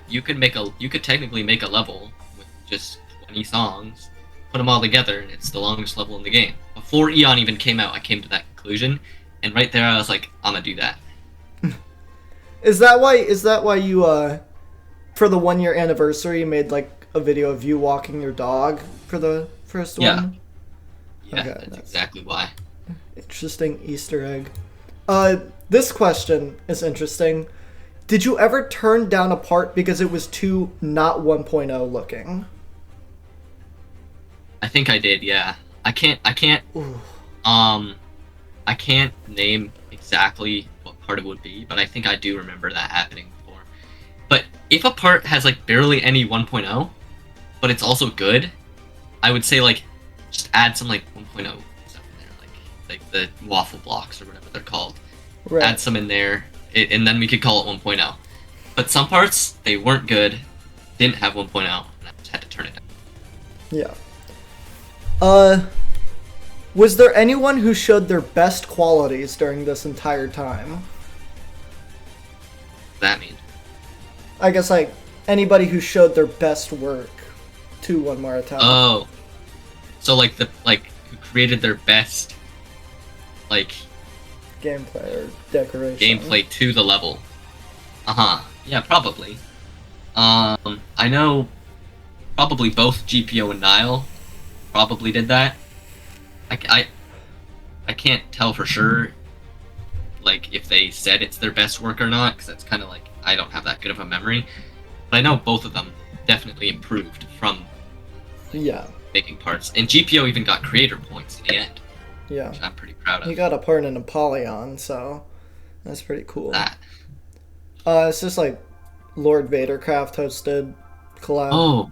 you could technically make a level with just 20 songs, put them all together, and it's the longest level in the game. Before Eon even came out, I came to that conclusion, and right there I was like, I'm gonna do that. Is that why you for the 1 year anniversary you made like a video of you walking your dog for the first Yeah. one? Yeah, Okay, that's that's exactly why. interesting Easter egg. This question is interesting. Did you ever turn down a part because it was too not 1.0 looking? I think I did, yeah. I can't Ooh. I can't name exactly what part it would be, but I think I do remember that happening before. But if a part has like barely any 1.0, but it's also good, I would say like just add some like 1.0 stuff in there, like the waffle blocks or whatever they're called. Right. Add some in there, and then we could call it 1.0. But some parts they weren't good, didn't have 1.0, and I just had to turn it down. Yeah. Was there anyone who showed their best qualities during this entire time? What does that mean? I guess like anybody who showed their best work to One More Attempt. Oh, so like who created their best like Gameplay or decoration. gameplay to the level. Yeah, probably. I know probably both GPO and Nile probably did that. I can't tell for sure, like, if they said it's their best work or not, because that's kind of like, I don't have that good of a memory. But I know both of them definitely improved from Yeah. making parts. And GPO even got creator points in the end, Yeah. which I'm pretty proud of. He got a part in Apollyon, so that's pretty cool. That. It's just like Lord Vadercraft hosted collab. Oh,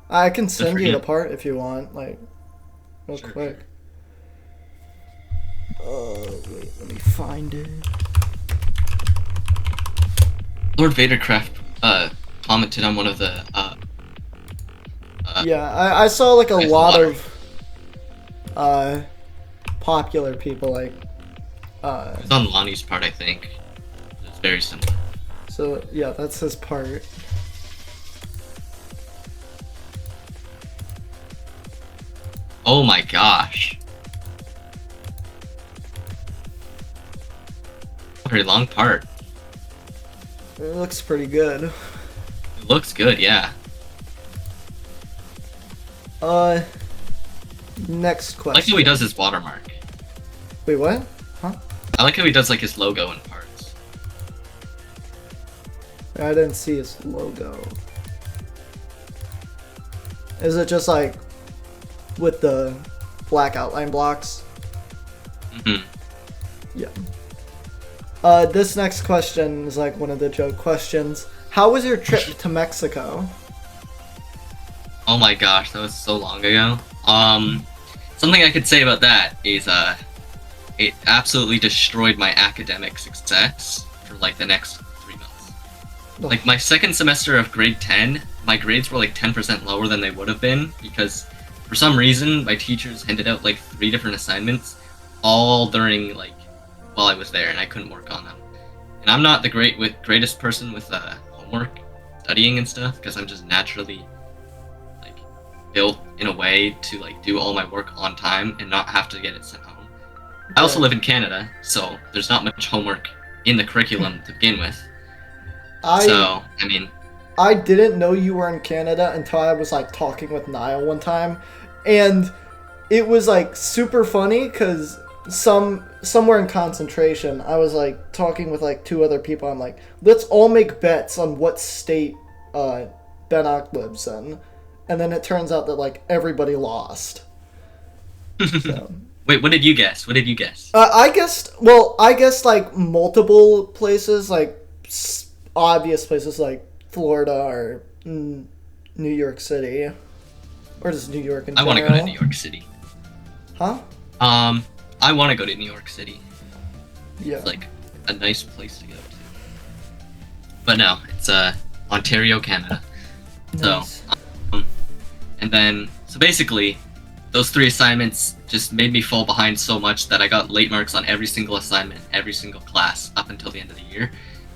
I can send for you the him. part if you want, like, real Sure, quick. Wait, let me find it. Lord Vadercraft commented on one of the Yeah, I saw like a Nice lot water. of popular people like it's on Lonnie's part, I think. It's very similar. so yeah, that's his part. Oh my gosh. A pretty long part. It looks pretty good. It looks good, yeah. Next I like question. how he does his watermark. Wait, what? Huh? I like how he does like his logo in parts. I didn't see his logo. Is it just like with the black outline blocks? hmm Yeah. This next question is like one of the joke questions. How was your trip to Mexico? Oh my gosh, that was so long ago. Something I could say about that is it absolutely destroyed my academic success for like the next 3 months. Like my second semester of grade 10, my grades were like 10% lower than they would have been because for some reason my teachers handed out like 3 different assignments all during like while I was there and I couldn't work on them. And I'm not the greatest person with homework, studying and stuff because I'm just naturally like built in a way to like do all my work on time and not have to get it sent home. I also live in Canada, so there's not much homework in the curriculum to begin with. So, I mean, I didn't know you were in Canada until I was like talking with Niall one time, and it was like super funny because somewhere in concentration, I was like talking with like 2 other people. I'm like, let's all make bets on what state Bennoct lives in, and then it turns out that like everybody lost. So Wait, what did you guess? What did you guess? I guessed like multiple places, like obvious places like Florida or New York City, or just New York in I general. want to go to New York City. Huh? I want to go to New York City. Yeah. It's like a nice place to go to. But no, it's Ontario, Canada. Nice. So, and then so basically, those 3 assignments just made me fall behind so much that I got late marks on every single assignment, every single class up until the end of the year,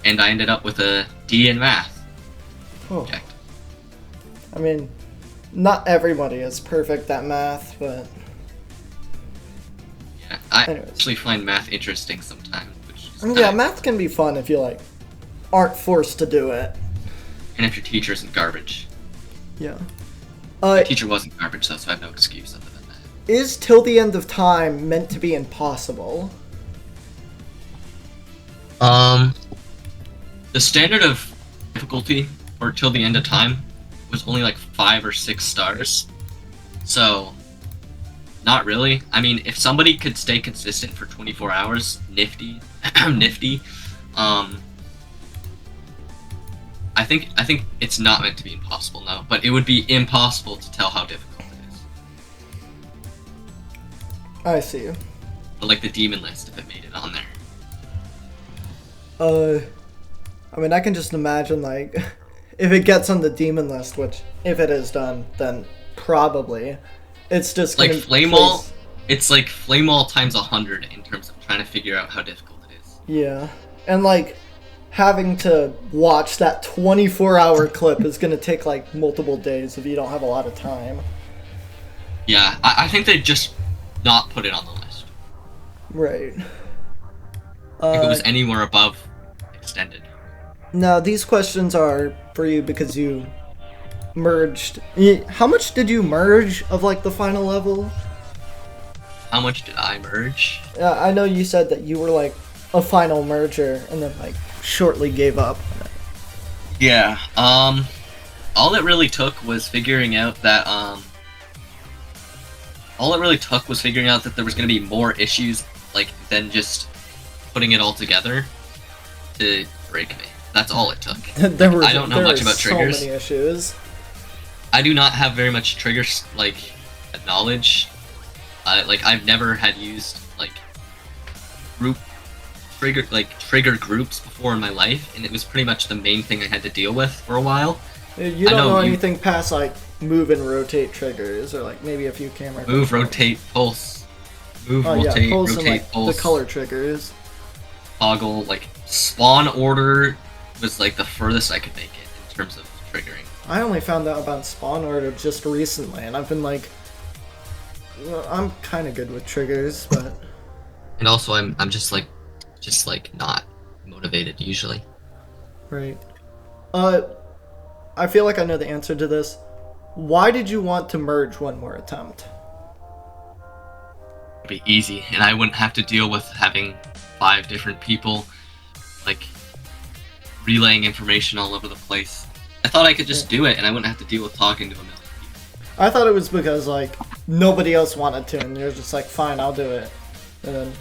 and I ended up with a D in math. Oh. Subject. I mean, not everybody is perfect at math, but Yeah, I anyways. actually find math interesting sometimes. Which is Yeah, math can be fun if you like aren't forced to do it. and if your teacher isn't garbage. Yeah. My teacher wasn't garbage though, so I have no excuse other than that. Is Till the End of Time meant to be impossible? The standard of difficulty for Till the End of Time was only like 5 or 6 stars. So, not really. I mean, if somebody could stay consistent for 24 hours, nifty. Nifty. I think it's not meant to be impossible, no. But it would be impossible to tell how difficult it is. I see. But like the demon list, if it made it on there. I mean, I can just imagine, like, if it gets on the demon list, which, if it is done, then probably, it's just Like gonna Flamall, place- it's like Flamall times 100 in terms of trying to figure out how difficult it is. Yeah. And, like, having to watch that 24-hour clip is gonna take, like, multiple days if you don't have a lot of time. Yeah, I think they'd just not put it on the list. Right. If it was anywhere above extended. Now, these questions are for you because you merged. How much did you merge of, like, the final level? How much did I merge? I know you said that you were, like, a final merger and then, like, shortly gave up. Yeah. All it really took was figuring out that there was gonna be more issues, like, than just putting it all together to break me. That's all it took. I don't know much about triggers. So many issues. I do not have very much triggers, like, knowledge. Like, I've never had used, like, trigger groups before in my life, and it was pretty much the main thing I had to deal with for a while. You don't know anything past, like, move and rotate triggers, or, like, maybe a few camera Move, controls. rotate, pulse. Move, Oh, rotate, yeah, pulse and, rotate, like, pulse. the color triggers. Toggle, like, spawn order was, like, the furthest I could make it in terms of triggering. I only found out about spawn order just recently, and I've been like, well, I'm kind of good with triggers, but And also, I'm just not motivated usually. right. I feel like I know the answer to this. Why did you want to merge One More Attempt? It'd be easy, and I wouldn't have to deal with having 5 different people, like, relaying information all over the place. I thought I could just do it, and I wouldn't have to deal with talking to a million people. I thought it was because, like, nobody else wanted to, and you're just like, fine, I'll do it. And then,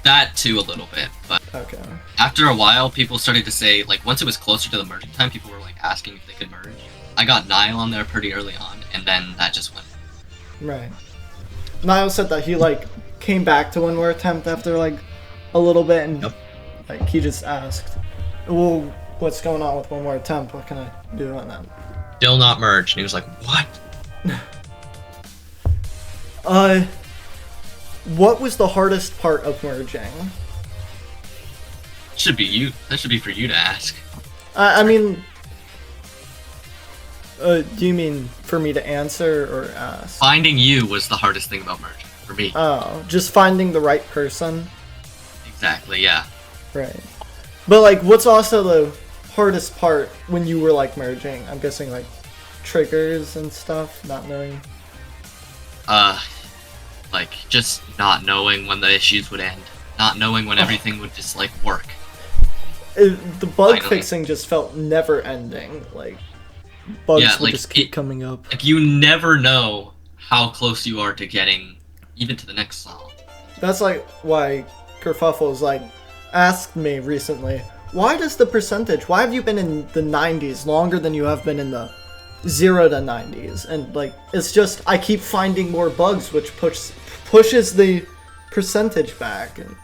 That too, a little bit, but okay. after a while, people started to say, like, once it was closer to the merging time, people were, like, asking if they could merge. I got Nile on there pretty early on, and then that just went. Right. Niall said that he, like, came back to One More Attempt after, like, a little bit, and, Yep. like, he just asked, well, what's going on with One More Attempt? What can I do on that? Still not merged, and he was like, what? What was the hardest part of merging? Should be you. That should be for you to ask. I mean, do you mean for me to answer or ask? Finding you was the hardest thing about merging, for me. Oh, just finding the right person? Exactly, yeah. Right. But, like, what's also the hardest part when you were, like, merging? I'm guessing, like, triggers and stuff, not knowing. Like, just not knowing when the issues would end. Not knowing when everything would just, like, work. The bug Finally. fixing just felt never ending. Like, bugs Yeah, will like, just keep coming up. Like, you never know how close you are to getting even to the next solve. That's like why Kerfuffle's like asked me recently, why does the percentage? Why have you been in the 90s longer than you have been in the 0 to 90s? And like, it's just I keep finding more bugs, which pushes the percentage back. And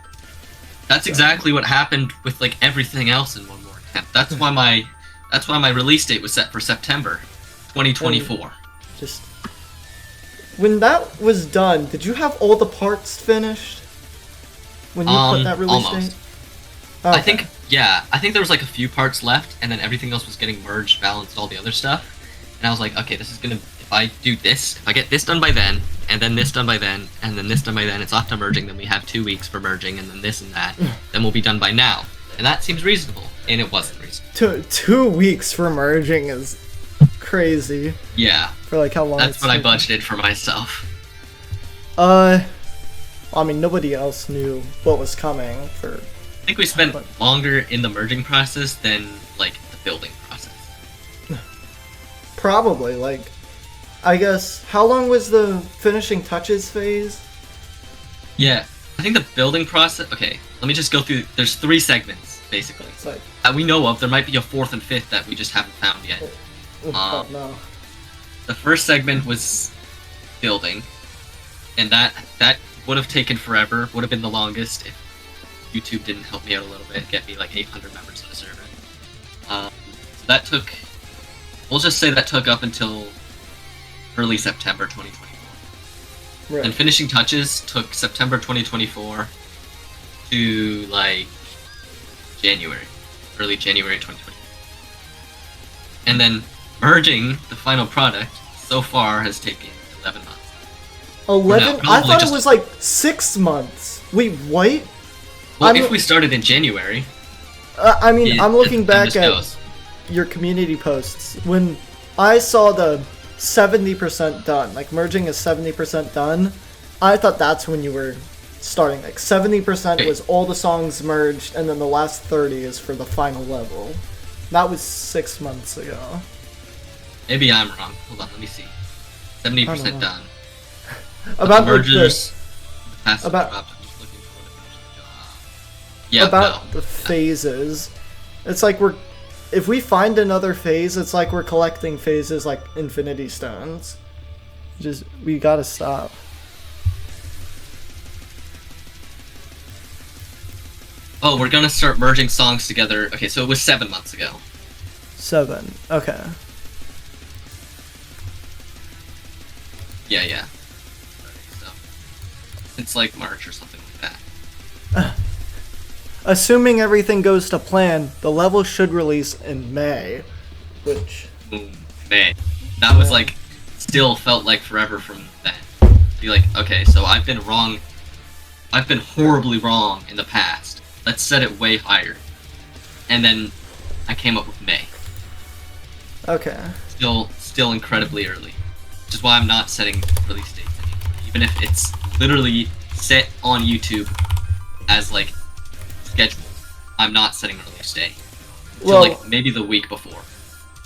that's exactly what happened with like everything else in One More Attempt. That's why my release date was set for September 2024. Just when that was done, did you have all the parts finished when you put that release almost. date? Okay. I think there was like a few parts left, and then everything else was getting merged, balanced, all the other stuff. And I was like, okay, this is gonna. If I do this, if I get this done by then, and then this done by then, and then this done by then, it's off to merging. Then we have 2 weeks for merging, and then this and that. Then we'll be done by now, and that seems reasonable. And it wasn't reasonable. 2 weeks for merging is crazy. Yeah. For like how long? That's what I budgeted for myself. I mean, nobody else knew what was coming for. I think we spent longer in the merging process than like the building process. Probably, like, I guess, how long was the finishing touches phase? Yeah, I think the building process. Okay, let me just go through. There's 3 segments basically Like, that we know of. There might be a 4th and 5th that we just haven't found yet. Oh no. The first segment was building, and that would have taken forever. Would have been the longest if YouTube didn't help me out a little bit, get me like 800 members on the server. So that took. We'll just say that took up until early September 2024. Right. And finishing touches took September 2024 to like early January 2024. And then merging the final product so far has taken 11 months. 11? No, I thought it was like 6 months. Wait, what? Well, if we started in January. I mean, I'm looking back at goes. your community posts. When I saw the 70% done, like merging is 70% done, I thought that's when you were starting. Like 70% was all the songs merged, and then the last 30 is for the final level. That was 6 months ago. Maybe I'm wrong. Hold on, let me see. 70% done. About the mergers. The phases. It's like if we find another phase, it's like we're collecting phases like Infinity Stones. We gotta stop. Oh, we're gonna start merging songs together. Okay, so it was 7 months ago. 7. Okay. Yeah. So it's like March or something like that. Assuming everything goes to plan, the level should release in May, which... May. That was like, still felt like forever from then. Be like, okay, so I've been wrong. I've been horribly wrong in the past. Let's set it way higher. And then I came up with May. Okay. Still incredibly early. Which is why I'm not setting release dates anymore. Even if it's literally set on YouTube as like scheduled, I'm not setting a release date. Until like maybe the week before.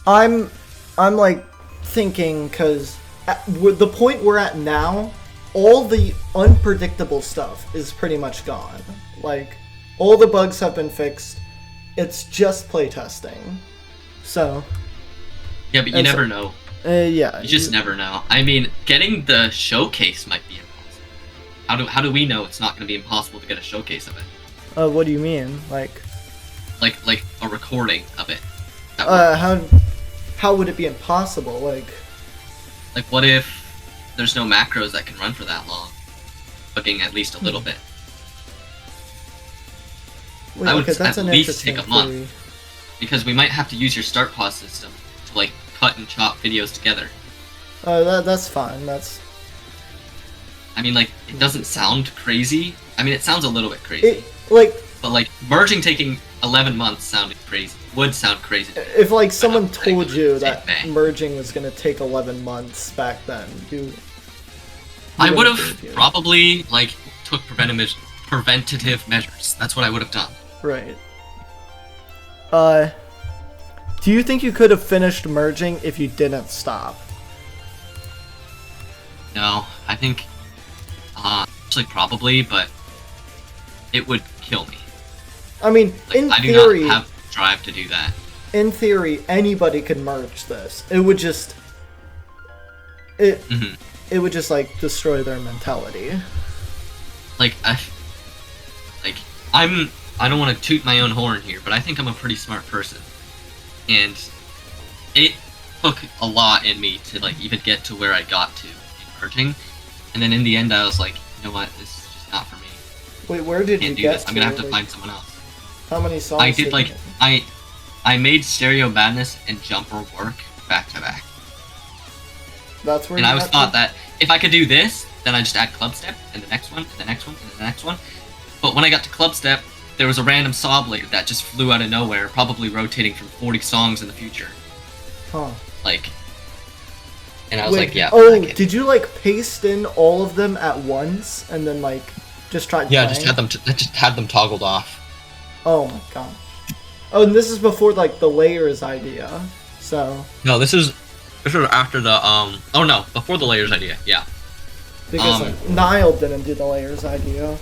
I'm like thinking, because with the point we're at now, all the unpredictable stuff is pretty much gone. Like, all the bugs have been fixed. It's just playtesting. So. Yeah, but you never know. Yeah. You just never know. I mean, getting the showcase might be impossible. How do we know it's not going to be impossible to get a showcase of it? What do you mean? Like a recording of it. How would it be impossible? Like what if there's no macros that can run for that long? Bugging at least a little bit. Wait, I would that's at an least take a month. theory. Because we might have to use your start pause system to like cut and chop videos together. That's fine. I mean, like, it doesn't sound crazy. I mean, it sounds a little bit crazy. But like merging taking 11 months sounded crazy. Would sound crazy. If like someone told you that merging was gonna take 11 months back then, I would have probably like took preventative measures. That's what I would have done. Right. Do you think you could have finished merging if you didn't stop? No, I think actually probably, but it would kill me. I mean, Like, in I do theory, not have the drive to do that. in theory, anybody could merge this. It would just, it would just like destroy their mentality. Like, I don't want to toot my own horn here, but I think I'm a pretty smart person, and it took a lot in me to like even get to where I got to in merging, and then in the end I was like, you know what, this is just not for me. Wait, where did you Can't do get this. to? I'm gonna have to Like, find someone else. how many songs? I did like I made Stereo Madness and Jumper work back to back, That's where. and you I was got thought to? that if I could do this, then I just add Club Step and the next one and the next one and the next one. But when I got to Club Step, there was a random saw blade that just flew out of nowhere, probably rotating from 40 songs in the future. Huh. Like, and I was Wait, like, yeah. oh, I can't. did you like paste in all of them at once and then like just try? Yeah, playing? just had them toggled off. Oh my god. Oh, and this is before like the layers idea. So. No, this is after the Oh no, before the layers idea. Yeah. Because like, Niall didn't do the layers idea.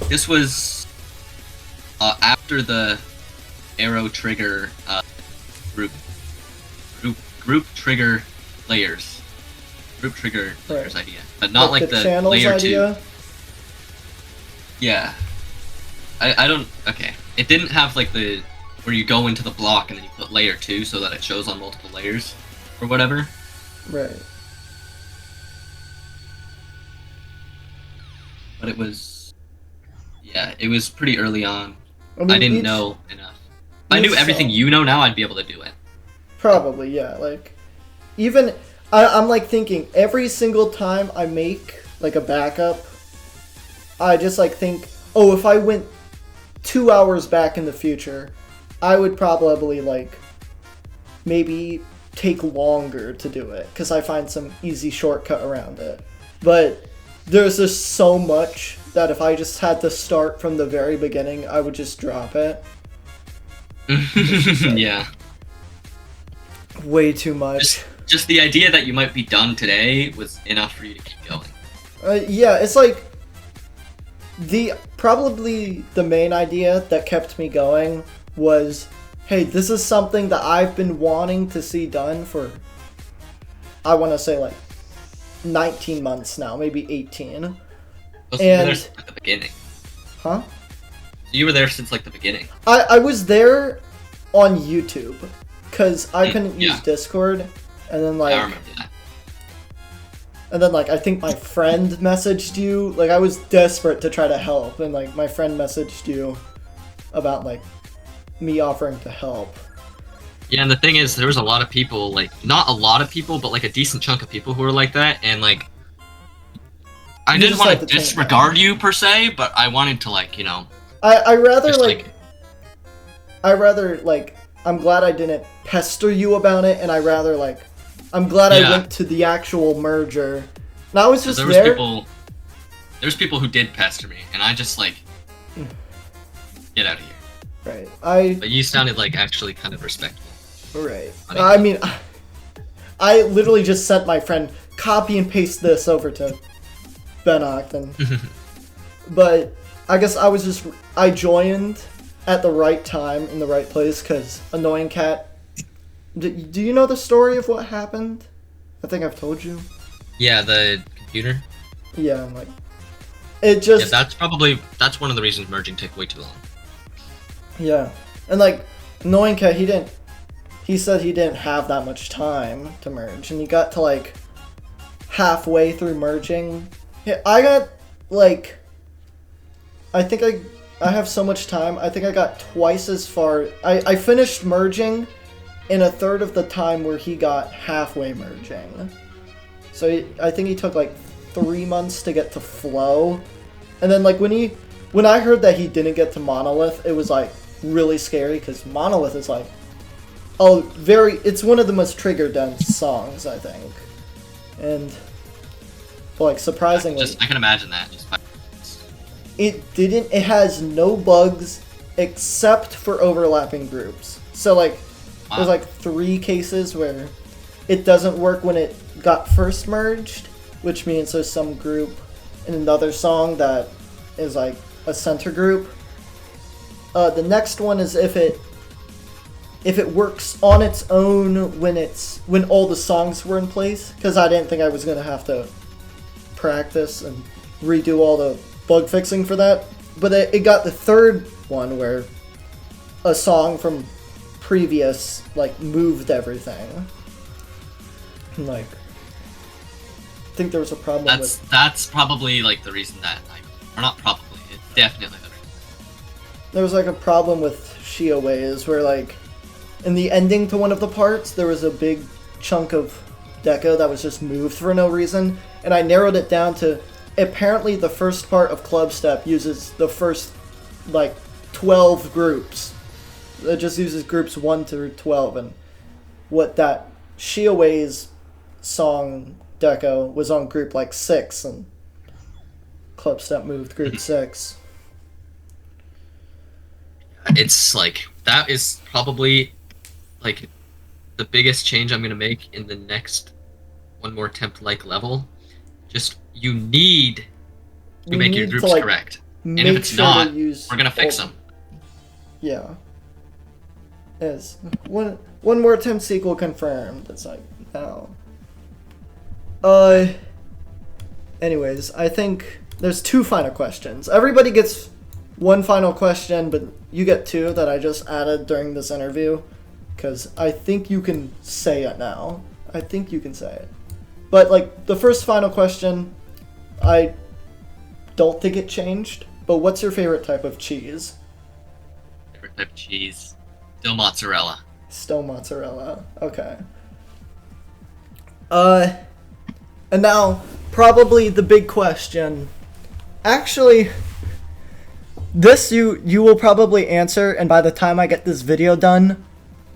This was after the arrow trigger group trigger layers. Group trigger layers idea. But not like the channels layer idea? 2. Yeah. I don't okay. It didn't have like the where you go into the block and then you put layer 2 so that it shows on multiple layers or whatever. Right. But it was it was pretty early on. I mean, I didn't know enough. If I knew everything you know now, I'd be able to do it. Probably, yeah. Like, even I'm like thinking every single time I make like a backup, I just like think, oh, if I went 2 hours back in the future, I would probably like maybe take longer to do it because I find some easy shortcut around it. But there's just so much that if I just had to start from the very beginning, I would just drop it. Yeah. Way too much. Just the idea that you might be done today was enough for you to keep going. Yeah, it's like probably the main idea that kept me going was, hey, this is something that I've been wanting to see done for, I want to say like 19 months now, maybe 18. You were there since like the beginning. Huh? So you were there since like the beginning. I was there on YouTube because I couldn't use yeah. Discord, and then like I remember that. And then, like, I think my friend messaged you. Like, I was desperate to try to help. And, like, my friend messaged you about, like, me offering to help. Yeah, and the thing is, there was a lot of people, like, not a lot of people, but, like, a decent chunk of people who were like that. And, like, I didn't want to disregard you, per se, but I wanted to, like, you know... I rather, like, I'm glad I didn't pester you about it. And I rather, like... I'm glad I went to the actual merger. And I was just there. There's people who did pester me, and I just like get out of here. Right. But you sounded like actually kind of respectful. Right. I mean, I literally just sent my friend copy and paste this over to Bennoct, and but I guess I joined at the right time in the right place because Annoying Cat. Do you know the story of what happened? I think I've told you. Yeah, the computer. Yeah, like it just. Yeah, that's one of the reasons merging took way too long. Yeah, and like Annoying Cat, he said he didn't have that much time to merge, and he got to like halfway through merging. Yeah, I got like. I think I have so much time. I think I got twice as far. I finished merging in a third of the time where he got halfway merging. So I think he took like 3 months to get to Flow. And then like when I heard that he didn't get to Monolith, it was like really scary because Monolith is like it's one of the most trigger dense songs, I think. And like surprisingly I can imagine that. It has no bugs except for overlapping groups. So like there's like 3 cases where it doesn't work when it got first merged, which means there's some group in another song that is like a center group. The next one is if it works on its own when all the songs were in place, because I didn't think I was gonna have to practice and redo all the bug fixing for that. But it got the third one where a song from previous like moved everything. Like, I think there was a problem with... That's probably like the reason that or not probably, it's definitely the reason. There was like a problem with Shioways where like in the ending to one of the parts there was a big chunk of deco that was just moved for no reason, and I narrowed it down to apparently the first part of Club Step uses the first like 12 groups. It just uses groups 1 through 12, and what that Shioways song deco was on group like 6, and Club Step moved group 6. It's like, that is probably like the biggest change I'm gonna make in the next One More Attempt like level. Just, you need to make your groups correct. And if it's not, we're gonna fix them. Yeah. Is one more attempt sequel confirmed. It's like, no. Anyways, I think there's 2 final questions. Everybody gets 1 final question, but you get 2 that I just added during this interview, because I think you can say it now. I think you can say it. But like the first final question, I don't think it changed. But what's your favorite type of cheese? Favorite type of cheese? Still mozzarella. Still mozzarella. Okay. And now, probably the big question. Actually, this you will probably answer, and by the time I get this video done,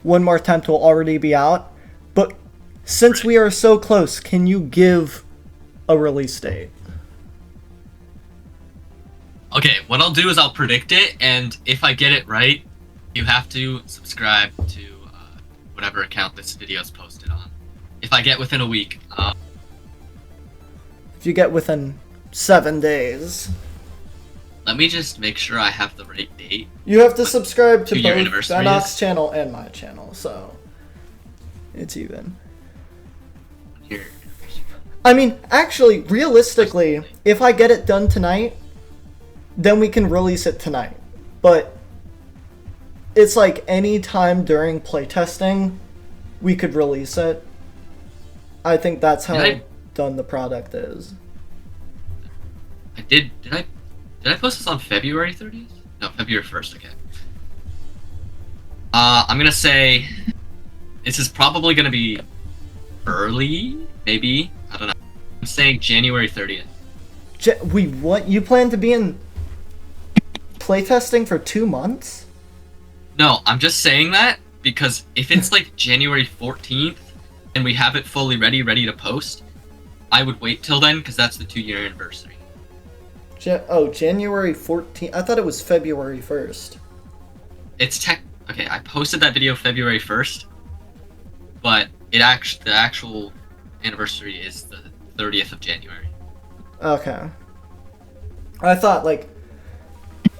One More Attempt will already be out. But since we are so close, can you give a release date? Okay, what I'll do is I'll predict it, and if I get it right, you have to subscribe to whatever account this video is posted on. If I get within a week. If you get within 7 days. Let me just make sure I have the right date. You have to subscribe to both Bennoct's channel and my channel, so it's even. Here. I mean, actually, realistically, if I get it done tonight, then we can release it tonight. But it's like any time during playtesting, we could release it. I think that's how done the product is. Did I post this on February 30th? No, February 1st, okay. I'm gonna say this is probably gonna be early, maybe. I don't know. I'm saying January 30th. What? You plan to be in playtesting for 2 months? No, I'm just saying that because if it's like January 14th and we have it fully ready to post, I would wait till then because that's the 2-year anniversary. January 14th. I thought it was February 1st. It's okay, I posted that video February 1st, but the actual anniversary is the 30th of January. Okay. I thought like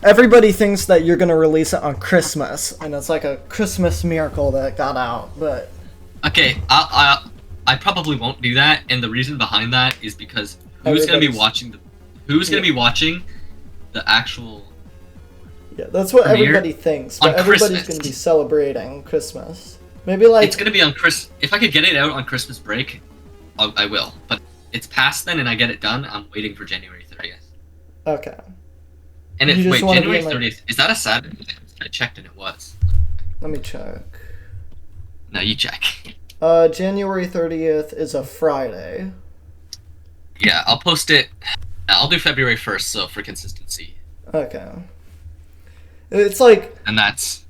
everybody thinks that you're gonna release it on Christmas, and it's like a Christmas miracle that got out, but... Okay, I probably won't do that, and the reason behind that is because who's gonna be watching the actual... Yeah, that's what premiere? Everybody thinks, but everybody's Christmas. gonna be celebrating Christmas. Maybe like... It's gonna be on If I could get it out on Christmas break, I will, but it's past then and I get it done, I'm waiting for January 30th. Okay. And wait, January 30th, is that a Saturday? I checked and it was. Let me check. No, you check. January 30th is a Friday. Yeah, I'll post it. I'll do February 1st, so for consistency. Okay. It's like... And that's...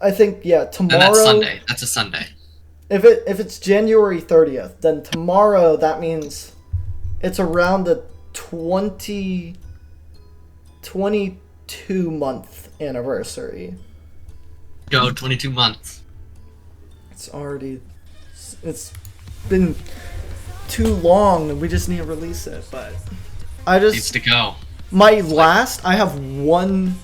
I think, yeah, tomorrow... And that's Sunday. That's a Sunday. If it's January 30th, then tomorrow, that means it's around the 22-month anniversary. Go, 22 months. It's been too long, and we just need to release it, but I just... Needs to go. I have one,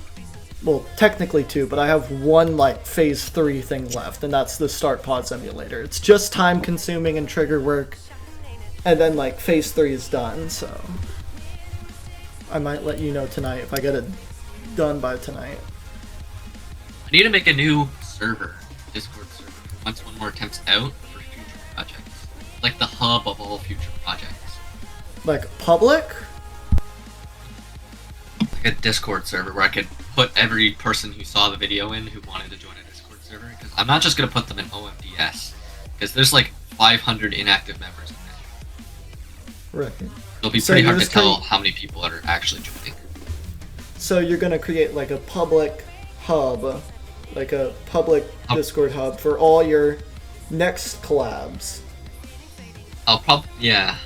well, technically two, but I have one, like, phase 3 thing left, and that's the start pod simulator. It's just time consuming and trigger work, and then, like, phase 3 is done, so I might let you know tonight if I get it done by tonight. I need to make a new server, Discord server, once One More Attempt's out for future projects. Like the hub of all future projects. Like, public? Like a Discord server where I could put every person who saw the video in who wanted to join a Discord server. Because I'm not just going to put them in OMDS. Because there's like 500 inactive members in there. Right. It'll be pretty hard to tell how many people are actually joining. So you're going to create like a public hub, like a public Discord hub for all your next collabs. Yeah.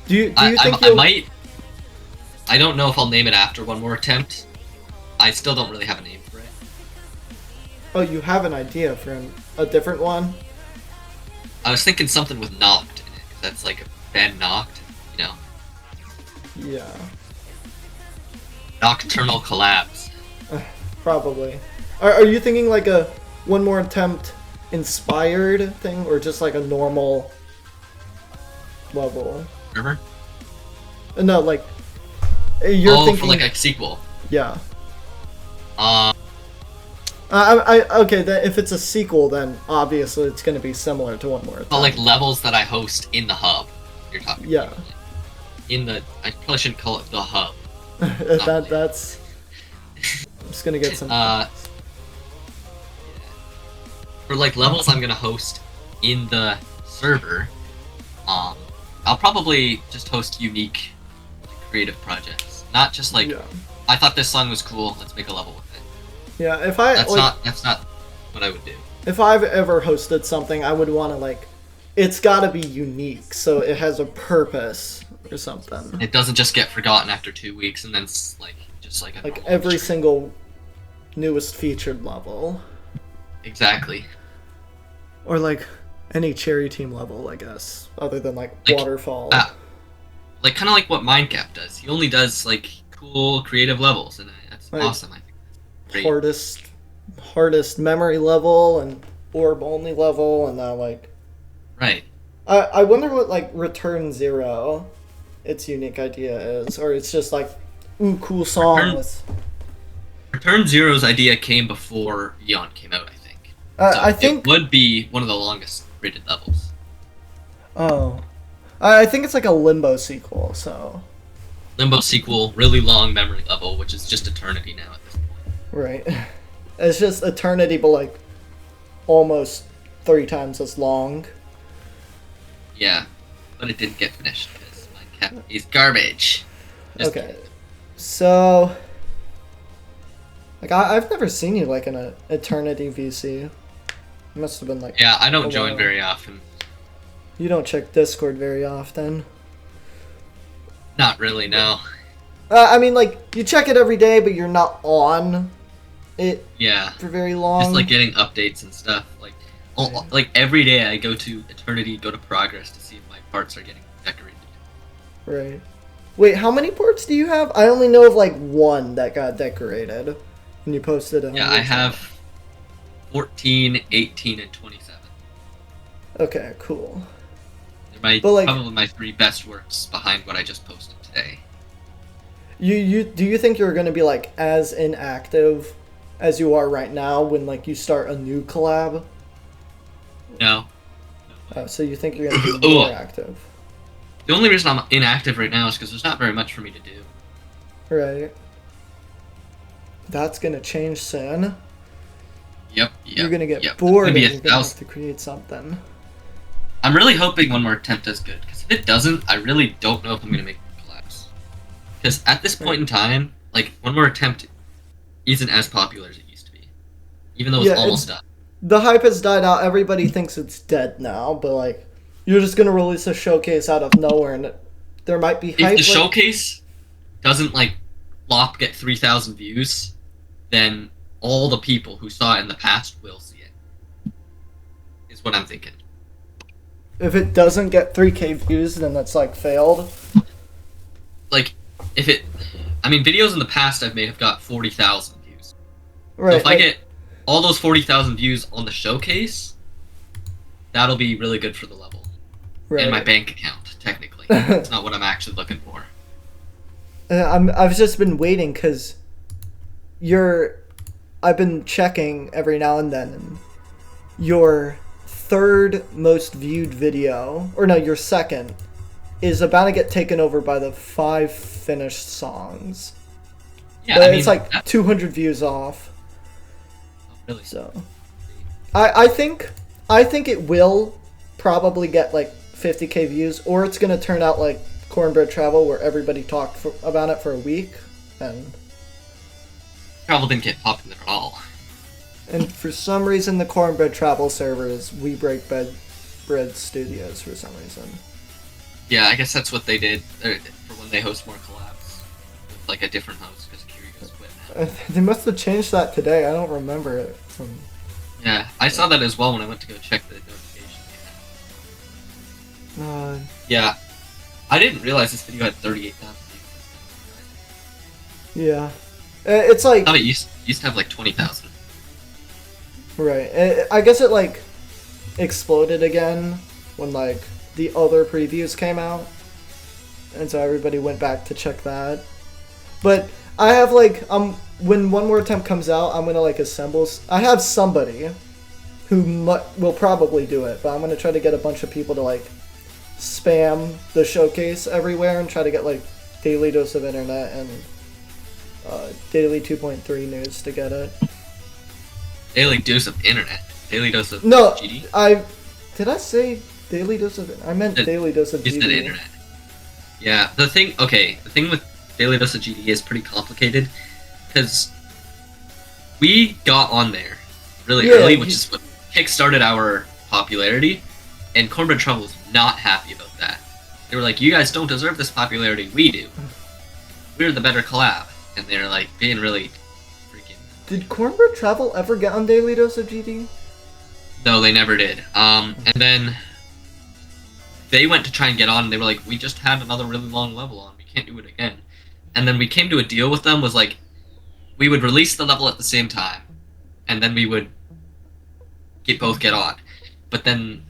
Do you think I might... I don't know if I'll name it after One More Attempt. I still don't really have a name for it. Oh, you have an idea for a different one? I was thinking something with Noct in it, because that's like a Bennoct, you know? Yeah. Nocturnal collabs. Probably. Are you thinking like a One More Attempt inspired thing, or just like a normal level? River? No, like you're thinking for like a sequel. Yeah. I okay. If it's a sequel, then obviously it's going to be similar to One More Attempt. But like levels that I host in the hub. You're talking. Yeah. I probably shouldn't call it the hub. That's. I'm just gonna get some. For like levels I'm gonna host in the server, I'll probably just host unique, like, creative projects. Not just like, I thought this song was cool, let's make a level with it. Yeah, if I that's not what I would do. If I've ever hosted something, I would want to like, it's got to be unique, so it has a purpose or something. It doesn't just get forgotten after 2 weeks and then it's like just like a like every single newest featured level. Exactly. Or like any cherry team level, I guess, other than like waterfall. Like kind of like what Mindcap does. He only does like cool creative levels, and that's like, awesome. I think. Great. Hardest memory level and orb only level, and now like. Right. I wonder what like Return Zero, its unique idea is, or it's just like, ooh, cool song. Return Zero's idea came before Eon came out, I think. I think it would be one of the longest rated levels. Oh, I think it's like a Limbo sequel. So. Limbo sequel, really long memory level, which is just Eternity now at this point. Right. It's just Eternity, but like almost 3 times as long. Yeah, but it didn't get finished because Mindcap is garbage. Just okay, so like I've never seen you like in an Eternity VC. It must have been like. Yeah, I don't join very often. You don't check Discord very often. Not really, no. I mean, like you check it every day, but you're not on it. Yeah. For very long. Just like getting updates and stuff. Like every day I go to Eternity, go to Progress to see if my parts are getting decorated. Right. Wait, how many ports do you have? I only know of like one that got decorated. And you posted it. Yeah, I have 14, 18, and 27. Okay, cool. They're probably my 3 best works behind what I just posted today. Do you think you're gonna be like as inactive as you are right now when like you start a new collab? No. So you think you're gonna be more active? The only reason I'm inactive right now is because there's not very much for me to do. Right. That's gonna change soon. Yep. You're gonna get bored and you're gonna have to create something. I'm really hoping One More Attempt does good, because if it doesn't, I really don't know if I'm gonna make collabs. Because at this point in time, like, One More Attempt isn't as popular as it used to be. Even though it's almost done. The hype has died out, everybody thinks it's dead now, but like, you're just gonna release a showcase out of nowhere and there might be hype. If the showcase doesn't, like, get 3,000 views, then all the people who saw it in the past will see it. Is what I'm thinking. If it doesn't get 3K views, then that's like failed. Like, if it... I mean, videos in the past I may have got 40,000 views. Right. So if I get all those 40,000 views on the showcase, that'll be really good for the level. right. And my bank account, technically. It's not what I'm actually looking for. I've just been waiting because I've been checking every now and then, and your third most viewed video, or no, your second, is about to get taken over by the 5 finished songs. Yeah, but I mean, it's like 200 views off. Really? So, I think it will probably get like 50k views, or it's gonna turn out like Cornbread Travel, where everybody talked about it for a week, and Travel didn't get popular at all. And for some reason, the Cornbread Travel servers, We Break Bread Studios for some reason. Yeah, I guess that's what they did for when they host more collabs with like a different host because Kiriko's quit now. They must have changed that today. I don't remember it. Yeah, I saw that as well when I went to go check the notification. Yeah, I didn't realize this video had 38,000 views. Yeah, it's like. I thought it used to have like 20,000. Right. I guess it like exploded again when like the other previews came out, and so everybody went back to check that. But I have like when One More Attempt comes out, I'm gonna like assemble. I have somebody who will probably do it, but I'm gonna try to get a bunch of people to like spam the showcase everywhere and try to get like Daily Dose of Internet and Daily 2.3 News to get it. Daily Dose of Internet. Daily Dose of No, GD? Did I say Daily Dose of... I meant Daily Dose of GD. You said Internet. Yeah, the thing with Daily Dose of GD is pretty complicated, because we got on there really early, which is what kickstarted our popularity, and Cornbread Trouble was not happy about that. They were like, you guys don't deserve this popularity, we do. We're the better collab. And they're like being really freaking... Did Cornbread Travel ever get on Daily Dose of GD? No, they never did. And then they went to try and get on, and they were like, we just had another really long level on, we can't do it again. And then we came to a deal with them, was like, we would release the level at the same time, and then we would both get on. But then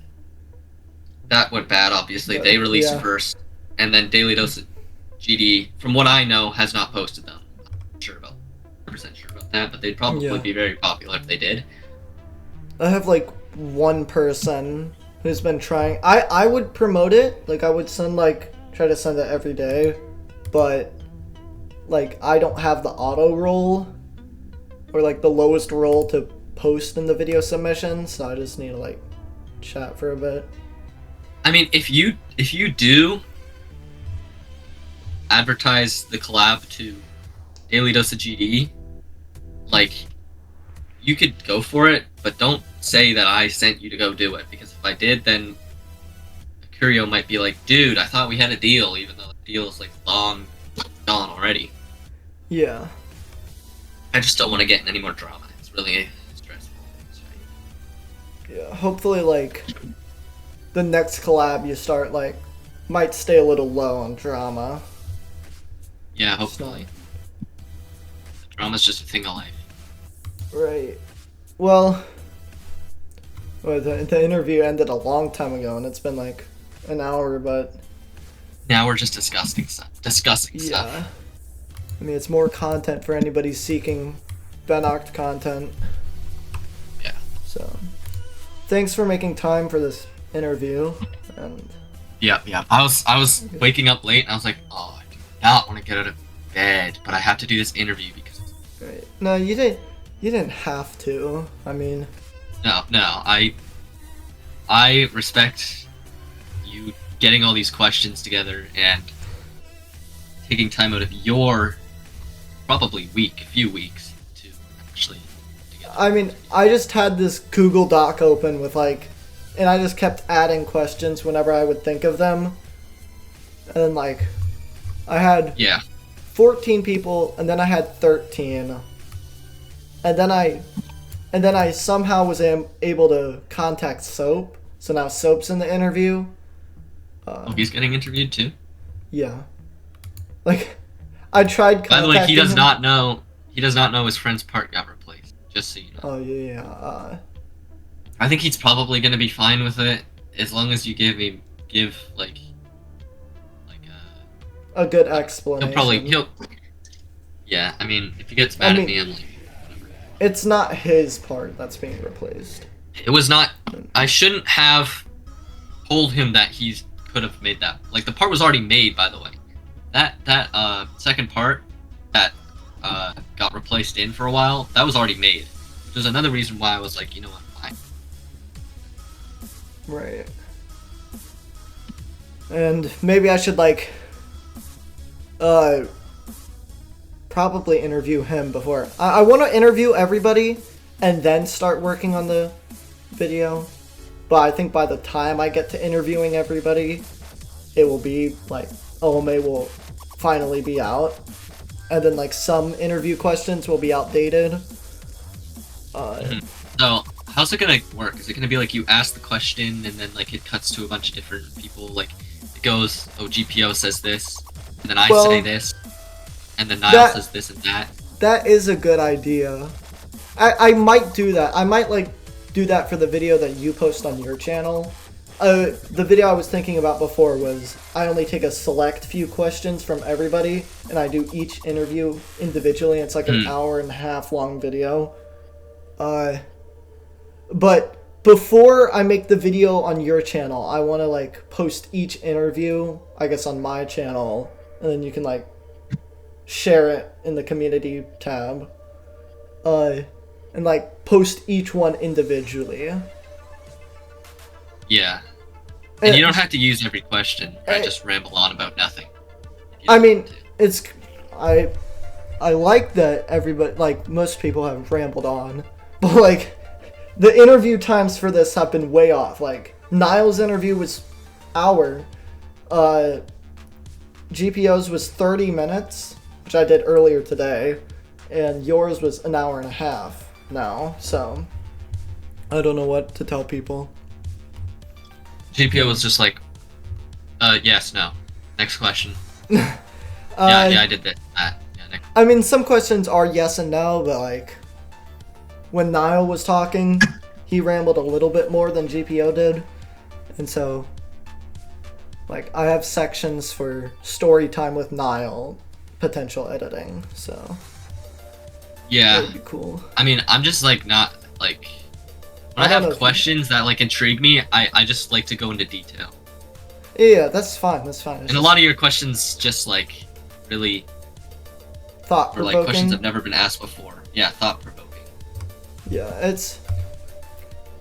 that went bad, obviously. They released it first, and then Daily Dose of GD, from what I know, has not posted them. I'm sure about 100% sure about that, but they'd probably be very popular if they did. I have like one person who's been trying. I would promote it, like I would try to send it every day, but like I don't have the auto roll or like the lowest roll to post in the video submission, so I just need to like chat for a bit. I mean, if you do advertise the collab to Daily Dose of GD, like, you could go for it, but don't say that I sent you to go do it, because if I did, then Curio might be like, dude, I thought we had a deal, even though the deal is like long gone already. Yeah. I just don't want to get in any more drama. It's really stressful. Yeah, hopefully like the next collab you start like might stay a little low on drama. Yeah, hopefully. Drama's just a thing of life. Right. Well, the interview ended a long time ago, and it's been like an hour, but... Now we're just discussing stuff. I mean, it's more content for anybody seeking Bennoct content. Yeah. So, thanks for making time for this interview, and... Yeah. I was waking up late, and I was like, oh, I do not want to get out of bed, but I have to do this interview because... Right. No, you didn't have to. I mean... No, I respect you getting all these questions together and taking time out of your probably few weeks to actually together. I mean, I just had this Google Doc open with like, and I just kept adding questions whenever I would think of them. And then like, I had 14 people, and then I had 13. And then I somehow was able to contact Soap. So now Soap's in the interview. He's getting interviewed too? Yeah. Like, I tried By the way, contacting he does him. not know. He does not know his friend's part got replaced. Just so you know. Oh yeah. I think he's probably gonna be fine with it as long as you give like A good he'll probably explanation. yeah. I mean, if he gets I mad at mean, me, I'm like whatever. it's not his part that's being replaced. It was not. I shouldn't have told him that he could have made that. Like the part was already made, by the way. That second part that got replaced in for a while, that was already made. Which was another reason why I was like, you know what, fine. Right. And maybe I should like probably interview him before. I want to interview everybody and then start working on the video. But I think by the time I get to interviewing everybody, it will be like Ome will finally be out. And then like some interview questions will be outdated. So how's it gonna work? Is it gonna be like you ask the question and then like it cuts to a bunch of different people? Like it goes, oh GPO says this, and then I say this, and then Niall says this and that. That is a good idea. I might do that. I might like do that for the video that you post on your channel. The video I was thinking about before was I only take a select few questions from everybody and I do each interview individually. It's like an hour and a half long video. But before I make the video on your channel, I want to like post each interview, I guess, on my channel, and then you can like share it in the community tab. And like post each one individually. Yeah. And you don't have to use every question. I just ramble on about nothing. I mean, it's I like that everybody, like most people have rambled on, but like the interview times for this have been way off. Like Niall's interview was hour, GPO's was 30 minutes, which I did earlier today, and yours was an hour and a half now. So I don't know what to tell people. GPO was just like, yes, no. Next question. Yeah, I did that. Yeah, next. I mean, some questions are yes and no, but like, when Niall was talking, he rambled a little bit more than GPO did. And so, like, I have sections for story time with Niall, potential editing, so. Yeah. That'd be cool. I mean, I'm just like, not, like, when I have questions that like intrigue me, I just like to go into detail. Yeah, that's fine. That's fine. And a lot of your questions just like really thought-provoking. Or like questions have never been asked before. Yeah, thought-provoking. Yeah, it's,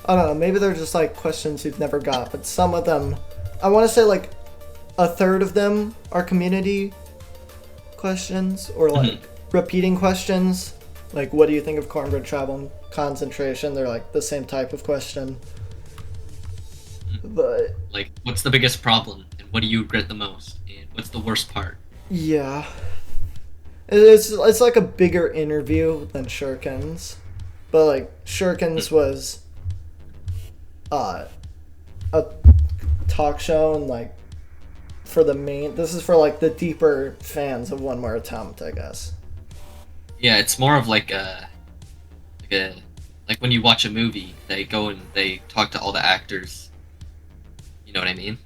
I don't know. Maybe they're just like questions you've never got, but some of them, I want to say like a third of them are community questions or like repeating questions. Like, what do you think of cornbread travel and concentration? They're like the same type of question. But like, what's the biggest problem and what do you regret the most and what's the worst part? Yeah, it's like a bigger interview than Shuriken's, but like Shuriken's was a talk show, and like for the main, this is for like the deeper fans of One More Attempt, I guess. Yeah, it's more of like like when you watch a movie, they go and they talk to all the actors. You know what I mean?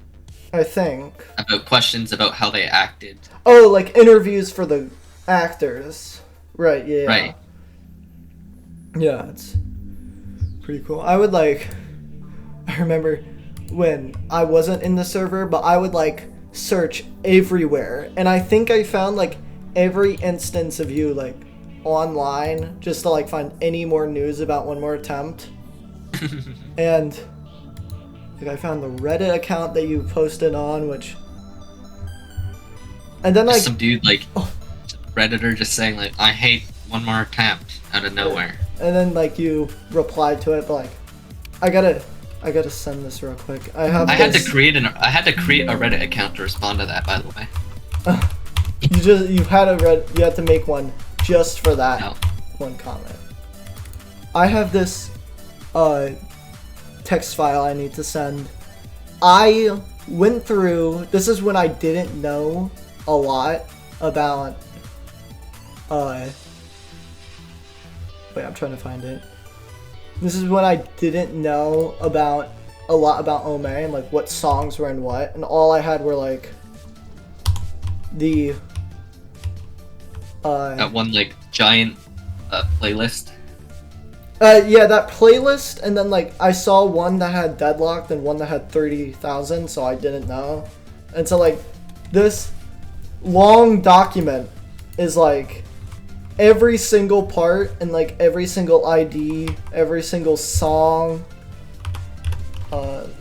I think. About questions about how they acted. Oh, like interviews for the actors. Right, yeah. Right. Yeah, it's pretty cool. I would like, I remember when I wasn't in the server, but I would like search everywhere, and I think I found like every instance of you like online just to like find any more news about One More Attempt. And like I found the Reddit account that you posted on, which, and then like some dude like Redditor just saying like, I hate One More Attempt out of nowhere. And then like you replied to it, but like I gotta send this real quick. I had to create a Reddit account to respond to that, by the way. You had to make one just for that one comment. I have this text file I need to send. I went through, this is when I didn't know a lot about Wait, I'm trying to find it. This is when I didn't know about a lot about Ome and like what songs were in what, and all I had were like the That one like giant playlist. Yeah, that playlist, and then like I saw one that had Deadlocked and one that had 30,000, so I didn't know. And so like this long document is like every single part and like every single ID, every single song.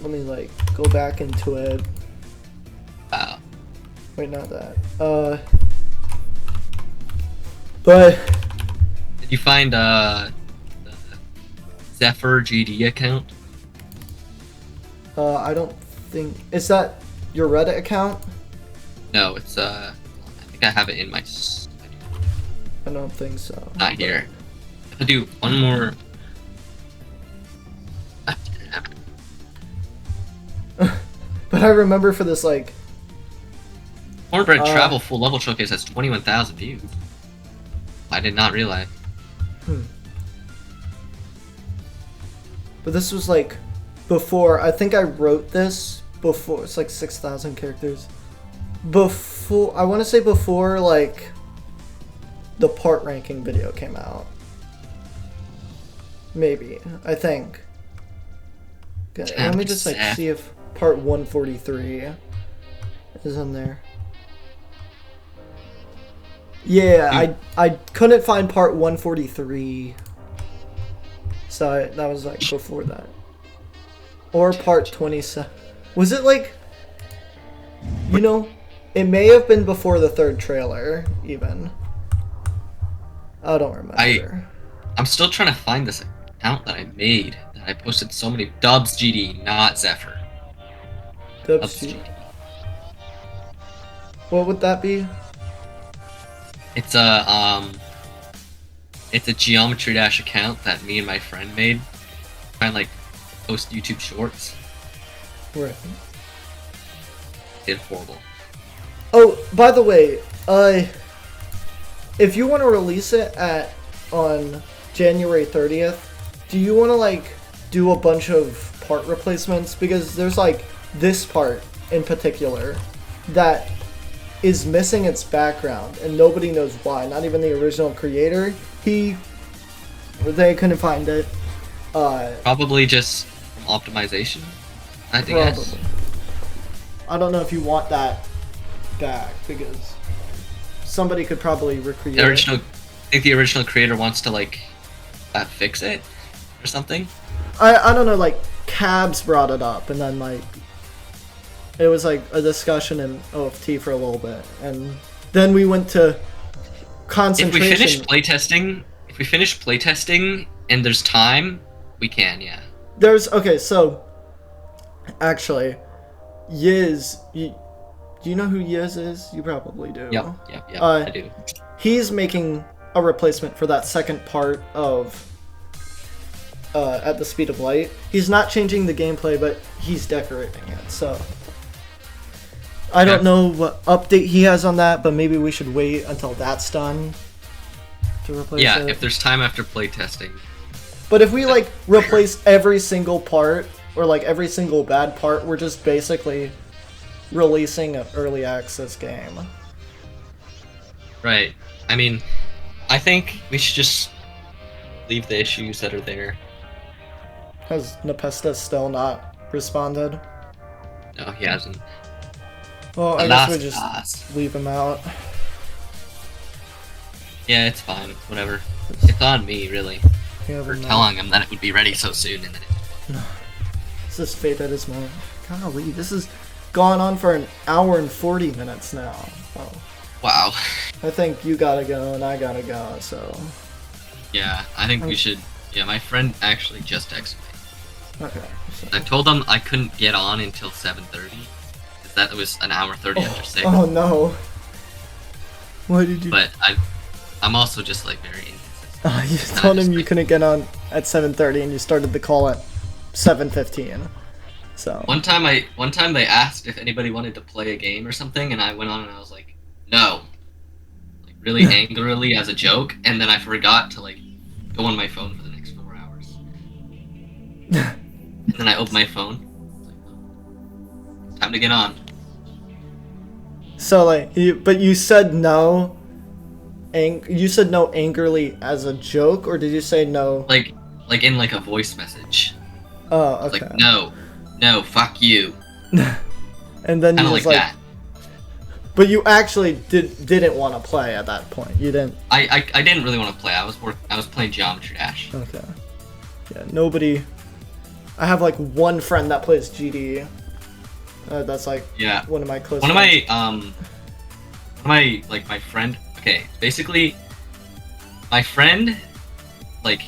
Let me like go back into it. Wow. Wait, not that. But Did you find the Zephyr GD account? I don't think, is that your Reddit account? No, it's I think I have it in my. I don't think so. Not here. I'll do one more. But I remember for this like Cornbread Travel Full Level Showcase has 21,000 views. I did not realize. But this was like before, I think I wrote this before, it's like 6,000 characters. Before, I want to say before like the part ranking video came out. Maybe, I think. Okay, let me just like see if part 143 is in there. Yeah, I couldn't find part 143. So that was like before that. Or part 27. Was it like, you know, it may have been before the third trailer even. I don't remember. I'm still trying to find this account that I made. That I posted so many Dubs GD, not Zephyr. Dubs GD. What would that be? It's a Geometry Dash account that me and my friend made. Try and like post YouTube shorts. Right. Did horrible. Oh, by the way, if you want to release it on January 30th, do you want to like do a bunch of part replacements? Because there's like this part in particular that is missing its background and nobody knows why. Not even the original creator. They couldn't find it. Probably just from optimization. I think. Probably. I don't know if you want that back because somebody could probably recreate the original. I think the original creator wants to like fix it or something. I don't know. Like Cabs brought it up, and then like it was like a discussion in OFT for a little bit, and then we went to concentration. If we finish playtesting and there's time, we can, yeah. Okay, so actually, Yiz, do you know who Yiz is? You probably do. Yep, I do. He's making a replacement for that second part of At the Speed of Light. He's not changing the gameplay, but he's decorating it, so I don't know what update he has on that, but maybe we should wait until that's done to replace it. Yeah, if there's time after playtesting. But if we like replace every single part or like every single bad part, we're just basically releasing an early access game. Right. I mean, I think we should just leave the issues that are there. Has Nepesta still not responded? No, he hasn't. Well, I guess we just leave him out. Yeah, it's fine. Whatever. It's on me, really. For telling him that it would be ready so soon, and then it... This is fate that is mine. Golly, this has gone on for an hour and 40 minutes now. Oh. Wow. I think you gotta go and I gotta go, so... Yeah, I think we should... Yeah, my friend actually just texted me. Okay. So... I told him I couldn't get on until 7:30. Because that was an hour 30 after 6. Oh no. What did you... But I'm also just like very inconsistent. You told him you couldn't get on at 7:30 and you started the call at 7:15. So one time they asked if anybody wanted to play a game or something, and I went on and I was like, no. Like really angrily as a joke, and then I forgot to like go on my phone for the next 4 hours. And then I opened my phone. Time to get on. So like, but you said no. You said no angrily as a joke, or did you say no? Like in like a voice message. Oh, okay. Like no, fuck you. And then Kind you of was like like, that. but you actually didn't want to play at that point. You didn't. I didn't really want to play. I was playing Geometry Dash. Okay. Yeah, nobody. I have like one friend that plays GD. That's like one of my close. One of friends. my like my friend. Okay, basically, my friend, like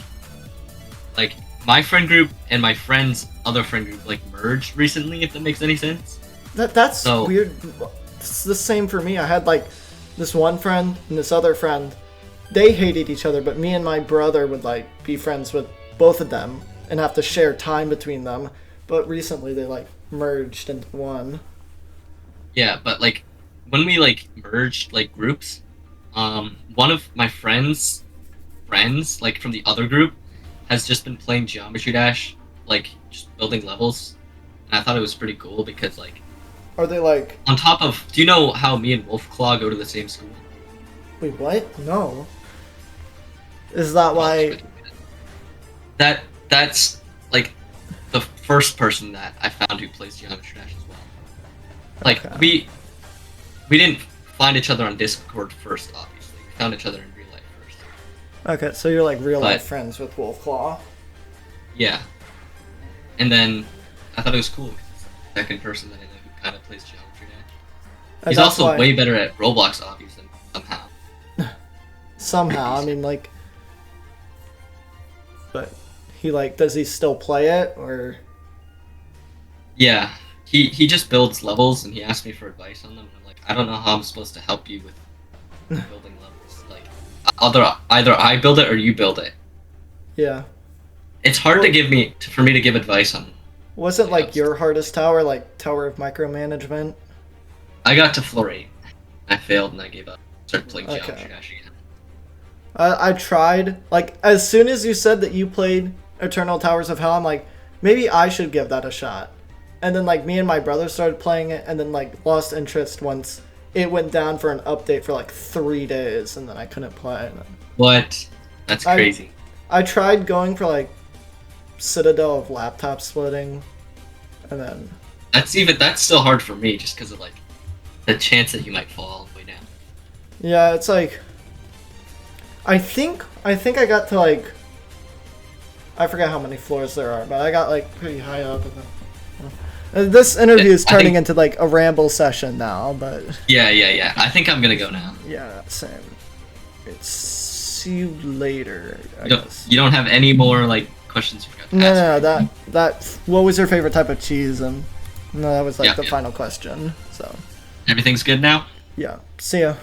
my friend group and my friend's other friend group like merged recently. If that makes any sense. That's So- weird. It's the same for me. I had like this one friend and this other friend. They hated each other, but me and my brother would like be friends with both of them and have to share time between them. But recently they like merged into one. Yeah, but like when we like merged like groups, one of my friends like from the other group has just been playing Geometry Dash, like just building levels, and I thought it was pretty cool because like Are they like? on top of, do you know how me and Wolfclaw go to the same school? Wait, what? No. Is that why? That's like the first person that I found who plays Geometry Dash as well. Like Okay. we didn't find each other on Discord first, obviously. We found each other in real life first. Okay, so you're like real life But- friends with Wolfclaw. Yeah. And then I thought it was cool because it's the second person that I know who kind of plays Geometry Dash. And He's that's also why- way better at Roblox, obviously, somehow. Somehow. I mean, like. But he like, does he still play it or? Yeah. He just builds levels and he asked me for advice on them. And I'm like, I don't know how I'm supposed to help you with building levels. Like, either I build it or you build it. Yeah. It's hard for me to give advice on. Wasn't Yeah, like it's- your hardest tower like Tower of Micromanagement? I got to floor 8. I failed and I gave up. Started playing Okay. Geometry Dash again. I tried. Like as soon as you said that you played Eternal Towers of Hell, I'm like, maybe I should give that a shot. And then like me and my brother started playing it, and then like lost interest once it went down for an update for like 3 days, and then I couldn't play. And then What? That's crazy. I tried going for like Citadel of laptop splitting, and then That's still hard for me just because of like the chance that you might fall all the way down. yeah, it's like I think I got to like I forget how many floors there are, but I got like pretty high up. This interview is I turning think- into like a ramble session now, but Yeah. I think I'm gonna go now. yeah, same. It's see you later, I You don't, guess. you don't have any more like questions you forgot to No, ask? no, that. What was your favorite type of cheese? And no, that was like Yeah, the yeah. final question. So Everything's good now? yeah, see ya.